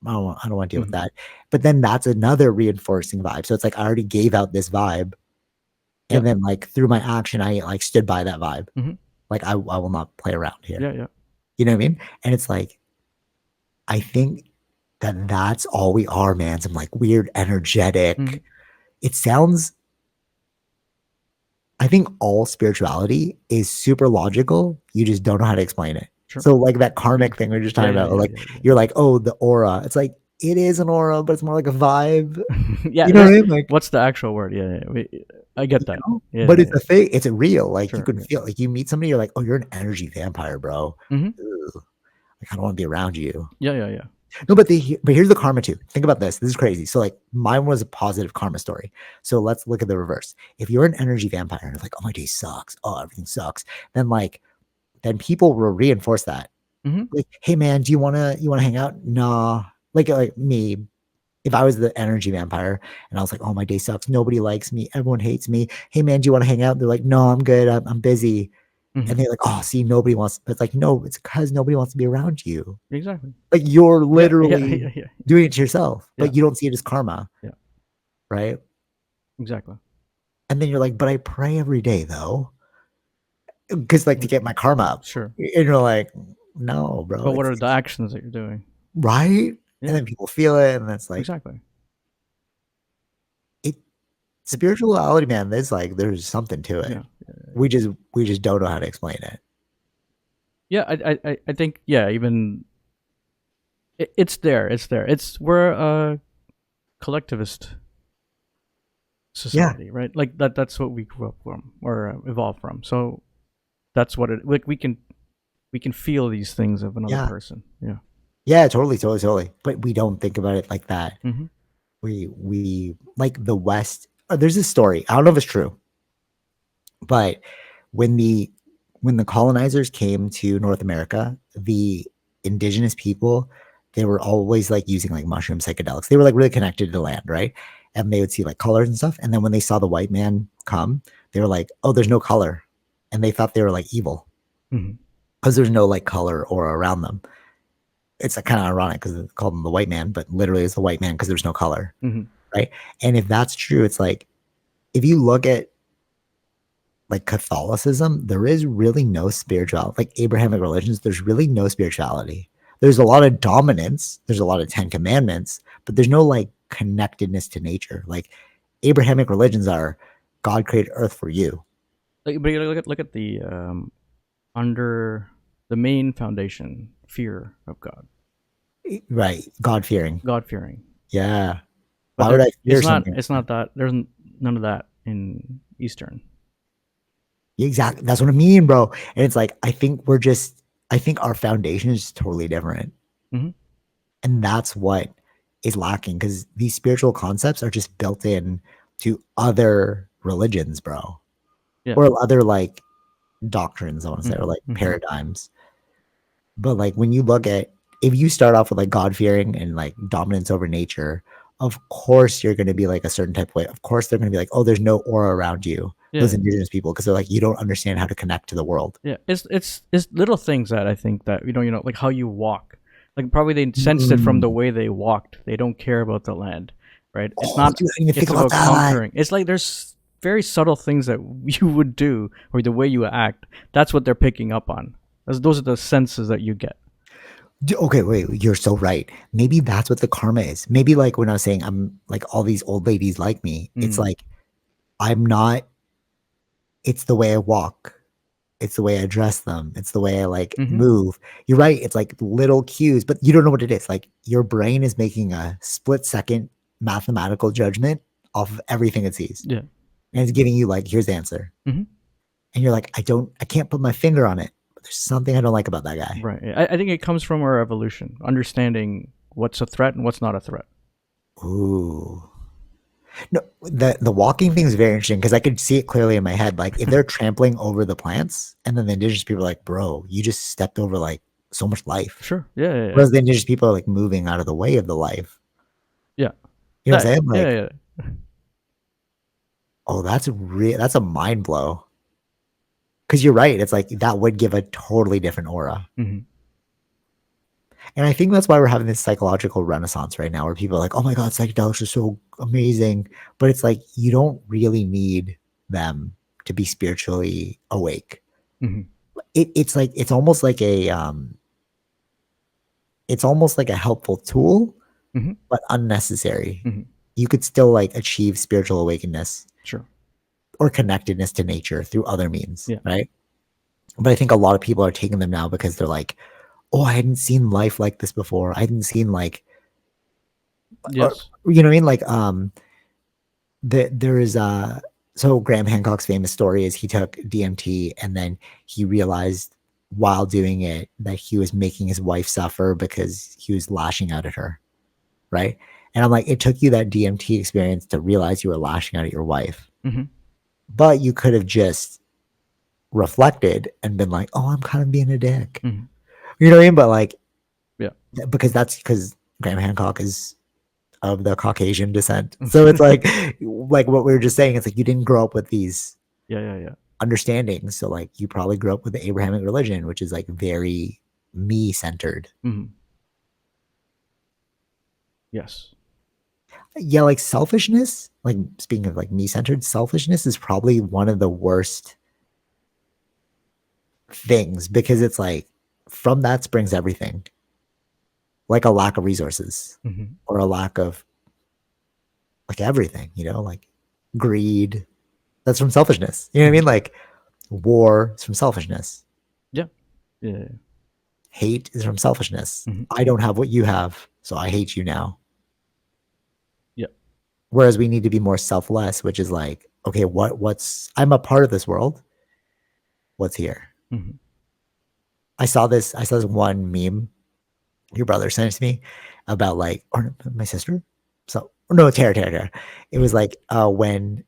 I don't want to deal with Hmm. that. But then that's another reinforcing vibe. So it's like I already gave out this vibe, Yeah. and then like through my action, I like stood by that vibe. Hmm. Like I will not play around here. Yeah, yeah. You know what I mean? And it's like I think that that's all we are, man. Some like weird, Hmm. energetic. It sounds. I think all spirituality is super logical. You just don't know how to explain it. Sure. So like that karmic thing we are just Yeah, talking yeah, about, yeah, like yeah, yeah. you're like, oh, the aura. It's like it is an aura, but it's more like a vibe. Yeah, You know what I mean? Like, what's the actual word? Yeah, yeah. I get you that. know? Yeah, But yeah, it's yeah. a thing. It's a real. Like you Sure. can Yeah. feel. Like you meet somebody, you're like, oh, you're an energy vampire, bro. Hmm. Ugh, like I don't want to be around you. Yeah, yeah, yeah. No, but here's the karma too. Think about this. This is crazy. So like mine was a positive karma story. So let's look at the reverse. If you're an energy vampire and you're like, oh, my day sucks. Oh, everything sucks. Then people will reinforce that. Hmm. Like, hey man, do you wanna hang out? Nah. Like me, if I was the energy vampire and I was like, oh, my day sucks. Nobody likes me. Everyone hates me. Hey man, do you want to hang out? They're like, no, I'm good. I'm busy. Hmm. And they're like, oh, see, nobody wants. But it's like, no, it's because nobody wants to be around you. Exactly. Like you're Yeah, yeah, literally yeah, yeah, doing it to yourself, yeah, but you don't see it as karma, yeah. right? Exactly. And then you're like, but I pray every day though, because like to Mm, get my karma up. sure. And you're like, no, bro, But what are the it's actions that you're doing? right. And Yeah, then people feel it, and it's like exactly. it It, spirituality, man. There's something to it. yeah, We just don't know how to explain it. yeah. I think yeah. Even it's there. It's there. We're a collectivist Yeah, society, right? Like that. That's what we grew up from or evolved from. So that's what it. Like we can feel these things of another yeah, person. Yeah. yeah, totally, totally, totally. But we don't think about it like that. Hmm. We like the West. There's this story. I don't know if it's true, but when the when the colonizers came to North America, the indigenous people, they were always like using like mushroom psychedelics. They were like really connected to the land, right? And they would see like colors and stuff. And then when they saw the white man come, they were like, oh, there's no color. And they thought they were like evil Hmm. because there's no like color or around them. It's like, kind of ironic because it's called them the white man, but literally it's the white man because there's no color, Hmm. right? And if that's true, it's like if you look at like Catholicism, there is really no spirituality. Like Abrahamic religions, there's really no spirituality. There's a lot of dominance, there's a lot of Ten Commandments, but there's no like connectedness to nature. Like Abrahamic religions are God created earth for you. Like, but you look at the under the main foundation, fear of God, Right. God fearing. God fearing. Yeah. But Why would I fear it's not. something? It's not that. There's none of that in Eastern. Exactly. That's what I mean, bro. And it's like I think our foundation is totally different. Hmm. And that's what is lacking because these spiritual concepts are just built in to other religions, bro, Yeah. or other like doctrines, I want to say, or Hmm. like Hmm. paradigms. But like when you look at, if you start off with like God fearing and like dominance over nature, of course you're going to be like a certain type of way. Of course they're going to be like, oh, there's no aura around you, those Yeah. indigenous people, because they're like, you don't understand how to connect to the world. Yeah. It's little things that I think that like how you walk. Like probably they sensed it from the Mm. way they walked. They don't care about the land, right? It's Oh, not. dude, I didn't even think It's about about that. conquering. It's like there's very subtle things that you would do or the way you act. That's what they're picking up on. Those are the senses that you get. Okay, wait, you're so right. Maybe that's what the karma is. Maybe like when I was saying I'm like all these old ladies like me, it's Mm. like I'm not, it's the way I walk. It's the way I dress them. It's the way I like Mm-hmm. move. You're right. It's like little cues, but you don't know what it is. Like your brain is making a split second mathematical judgment off of everything it sees. Yeah. And it's giving you like, here's the answer. Mm-hmm. And you're like, I can't put my finger on it. But there's something I don't like about that guy. Right. I think it comes from our evolution, understanding what's a threat and what's not a threat. Ooh. No, the walking thing is very interesting because I could see it clearly in my head. Like if they're trampling over the plants, and then the indigenous people are like, "Bro, you just stepped over like so much life." Sure. Yeah. Whereas the indigenous people are like moving out of the way of the life. Yeah. You know what I'm saying? Like, yeah. oh, that's a mind blow. Because you're right. It's like that would give a totally different aura. Mm-hmm. And I think that's why we're having this psychological renaissance right now where people are like, oh my God, psychedelics are so amazing. But it's like, you don't really need them to be spiritually awake. Mm-hmm. It's like, it's almost like a helpful tool, Mm-hmm. but unnecessary. Mm-hmm. You could still like achieve spiritual awakeness. Sure. Or connectedness to nature through other means. Yeah. Right. But I think a lot of people are taking them now because they're like, oh, I hadn't seen life like this before. I hadn't seen like, yes. Or, you know what I mean? Like, there is so Graham Hancock's famous story is he took DMT and then he realized while doing it that he was making his wife suffer because he was lashing out at her. Right. And I'm like, it took you that DMT experience to realize you were lashing out at your wife. Mm-hmm. But you could have just reflected and been like, oh, I'm kind of being a dick. Mm-hmm. You know what I mean? But like, yeah, because Graham Hancock is of the Caucasian descent. So it's like what we were just saying, it's like you didn't grow up with these understandings. So like you probably grew up with the Abrahamic religion, which is like very me centered. Mm-hmm. Yes. Yeah, like selfishness, like speaking of like me centered, selfishness is probably one of the worst things because it's like from that springs everything. Like a lack of resources mm-hmm. or a lack of like everything, you know, like greed. That's from selfishness. You know what I mean? Like war is from selfishness. Yeah. Hate is from selfishness. Mm-hmm. I don't have what you have, so I hate you now. Yeah. Whereas we need to be more selfless, which is like, okay, what's I'm a part of this world. What's here? Mm-hmm. I saw this one meme your brother sent it to me about like, or my sister. So no, Tara. It was like when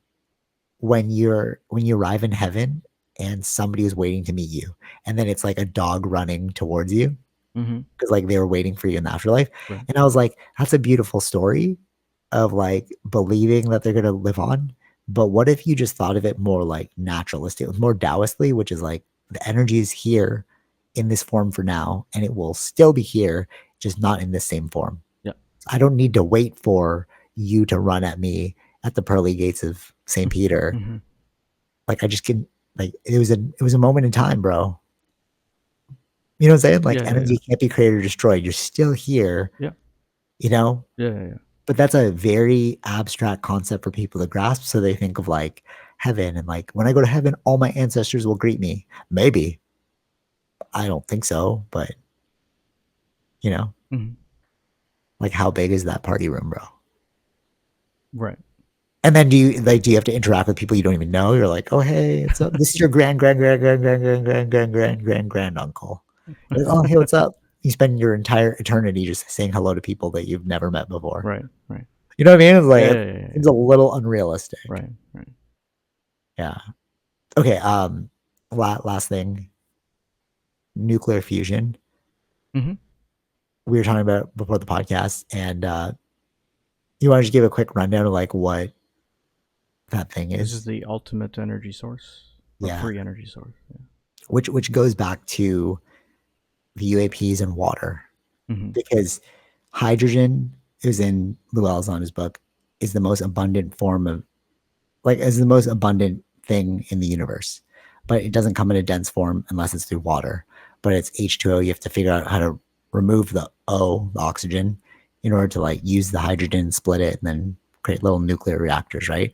you arrive in heaven and somebody was waiting to meet you, and then it's like a dog running towards you because like they were waiting for you in the afterlife. Right. And I was like, that's a beautiful story of like believing that they're gonna live on. But what if you just thought of it more like naturalistic, more Taoistly, which is like the energy is here in this form for now, and it will still be here, just not in the same form. Yeah. I don't need to wait for you to run at me at the pearly gates of St. Peter. Mm-hmm. Like I just can like it was a moment in time, bro. You know what I'm saying? Like energy can't be created or destroyed. You're still here. Yeah. You know? Yeah. But that's a very abstract concept for people to grasp. So they think of like heaven and like when I go to heaven, all my ancestors will greet me. Maybe. I don't think so, but you know, like how big is that party room, bro? Right. And then do you have to interact with people you don't even know? You're like, oh hey, it's up. This is your grand uncle. Like, oh hey, what's up? You spend your entire eternity just saying hello to people that you've never met before. Right. You know what I mean? It's like it's a little unrealistic. Right. Yeah. Okay. Last thing. Nuclear fusion. Mm-hmm. We were talking about it before the podcast, and you want to just give a quick rundown of like what that thing is? This is the ultimate energy source, free energy source. Yeah. Which goes back to the UAPs and water, because hydrogen is in Llewellyn's on his book is the most abundant form of is the most abundant thing in the universe, but it doesn't come in a dense form unless it's through water. But it's H2O. You have to figure out how to remove the O, the oxygen, in order to like use the hydrogen, split it, and then create little nuclear reactors, right?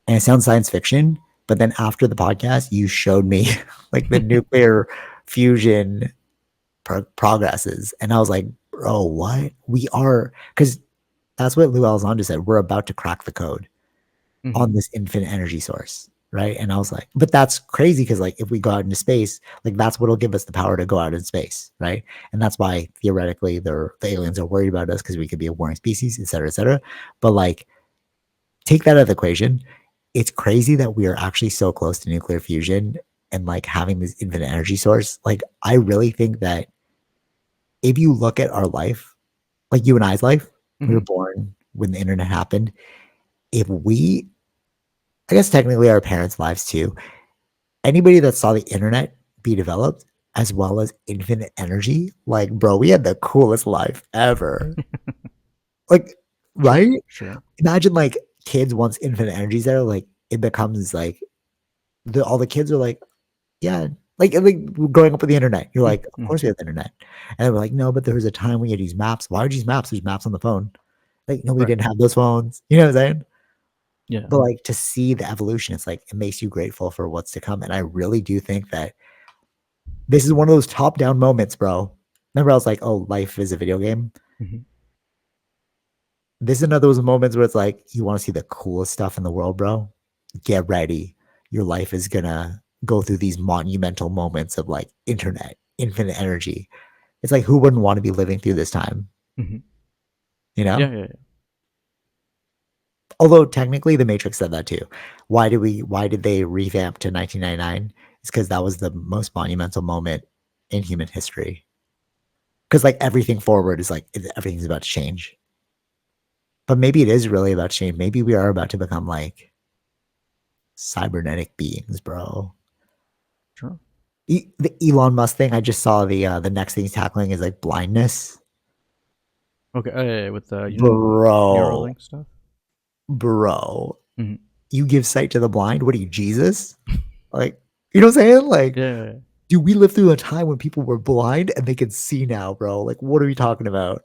And it sounds science fiction, But then after the podcast, you showed me like the nuclear fusion progresses. And I was like, bro, what? We are, because that's what Lou Elizondo said. We're about to crack the code on this infinite energy source. Right. And I was like, but that's crazy because, like, if we go out into space, like, that's what'll give us the power to go out in space. Right. And that's why theoretically the aliens are worried about us, because we could be a warring species, et cetera, et cetera. But like, take that out of the equation. It's crazy that we are actually so close to nuclear fusion and like having this infinite energy source. Like, I really think that if you look at our life, like you and I's life, we were born when the internet happened. If we, I guess technically our parents' lives too, anybody that saw the internet be developed as well as infinite energy, like, bro, we had the coolest life ever. Like, right? Sure. Imagine like kids, once infinite energy's there, like it becomes like all the kids are like, yeah, like growing up with the internet. You're like, of course we have the internet. And they were like, no, but there was a time when you had to use maps. Why would you use maps? There's maps on the phone. Like, no, we didn't have those phones. You know what I'm saying? Yeah. But like, to see the evolution, it's like it makes you grateful for what's to come. And I really do think that this is one of those top-down moments, bro. Remember, I was like, oh, life is a video game. This is another of those moments where it's like, you want to see the coolest stuff in the world, bro? Get ready. Your life is gonna go through these monumental moments of like internet, infinite energy. It's like, who wouldn't want to be living through this time? You know? Yeah. Although technically the Matrix said that too. Why did they revamp to 1999? It's because that was the most monumental moment in human history. Because like everything forward is like everything's about to change. But maybe it is really about change. Maybe we are about to become like cybernetic beings, bro. Sure. The Elon Musk thing, I just saw the next thing he's tackling is like blindness. Okay, with the Bro, Neuralink stuff. bro, you give sight to the blind? What are you, Jesus? Like, you know what I'm saying? Like, Yeah. dude, we lived through a time when people were blind and they can see now, bro. Like, what are we talking about?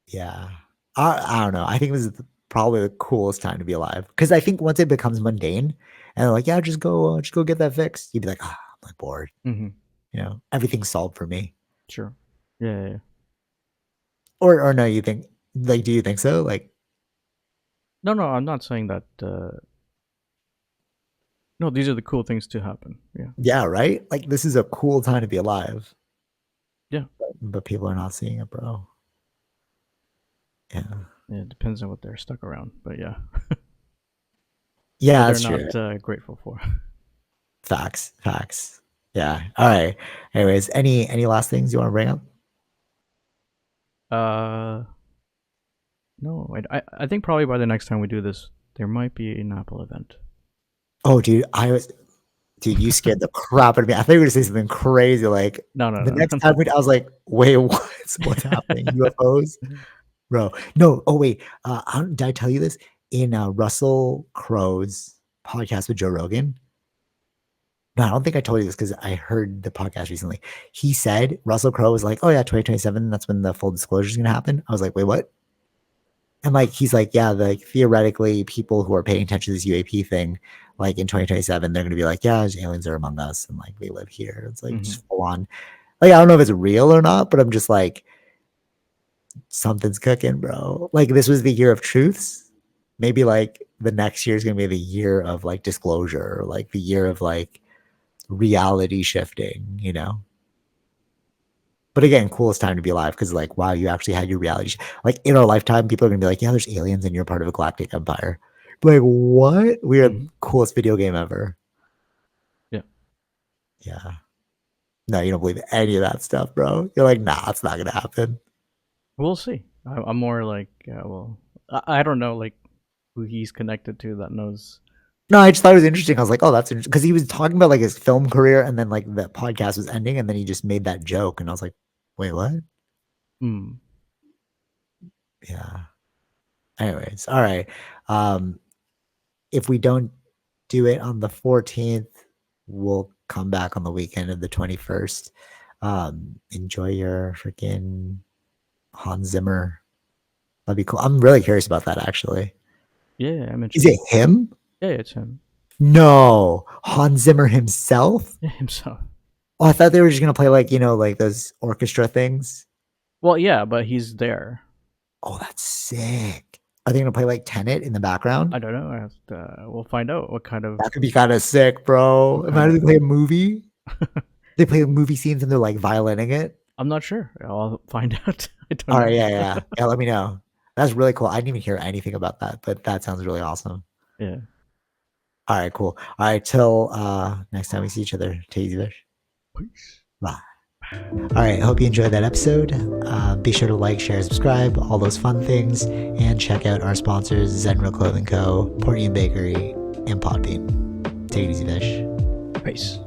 Yeah. I don't know. I think this is probably the coolest time to be alive. Because I think once it becomes mundane and they're like, yeah, just go get that fixed, you'd be like, I'm like bored. You know, everything's solved for me. Sure. Yeah. Or no, you think, like, do you think so? Like, no, I'm not saying that. No, these are the cool things to happen. Yeah. Yeah, right? Like, this is a cool time to be alive. Yeah. But people are not seeing it, bro. Yeah. It depends on what they're stuck around, but yeah. Yeah, what that's they're true. not grateful for. Facts. Yeah. All right. Anyways, any last things you want to bring up? No. I think probably by the next time we do this, there might be an Apple event. Oh, dude, dude, you scared the crap out of me. I thought you were gonna say something crazy. Like, No. the next time I was like, wait, what's happening? UFOs, bro? No. Oh wait, did I tell you this in Russell Crowe's podcast with Joe Rogan? No, I don't think I told you this because I heard the podcast recently. He said Russell Crowe was like, "Oh yeah, 2027. That's when the full disclosure is gonna happen." I was like, "Wait, what?" And like he's like, "Yeah, like theoretically, people who are paying attention to this UAP thing, like in 2027, they're gonna be like, yeah, aliens are among us, and like they live here." It's like just full on. Like, I don't know if it's real or not, but I'm just like, something's cooking, bro. Like, this was the year of truths. Maybe like the next year is gonna be the year of like disclosure, or like the year of like reality shifting, you know? But again, coolest time to be alive because, like, wow, you actually had your reality. Like, in our lifetime, people are gonna be like, yeah, there's aliens and you're part of a galactic empire. Like, what? We are the coolest video game ever. Yeah. Yeah. No, you don't believe any of that stuff, bro. You're like, nah, it's not gonna happen. We'll see. I'm more like, I don't know, like, who he's connected to that knows. No, I just thought it was interesting. I was like, oh, that's interesting. Because he was talking about like his film career and then like the podcast was ending and then he just made that joke. And I was like, wait, what? Yeah. Anyways, all right. If we don't do it on the 14th, we'll come back on the weekend of the 21st. Enjoy your freaking Hans Zimmer. That'd be cool. I'm really curious about that actually. Yeah, I mentioned. Is it him? Yeah, it's him. No, Hans Zimmer himself. Yeah, himself. Oh, I thought they were just gonna play like like those orchestra things. Well, yeah, but he's there. Oh, that's sick. Are they gonna play like Tenet in the background? I don't know. We'll find out what kind of. That could be kind of sick, bro. Imagine they play a movie. They play movie scenes and they're like violining it. I'm not sure. I'll find out. I don't All know. right, yeah. Let me know. That's really cool. I didn't even hear anything about that, but that sounds really awesome. Yeah. All right, cool. All right, till next time we see each other. Take it easy, Vish. Peace. Bye. All right, hope you enjoyed that episode. Be sure to like, share, subscribe, all those fun things, and check out our sponsors, Zenro Clothing Co., Portian Bakery, and Podbean. Take it easy, Vish. Peace.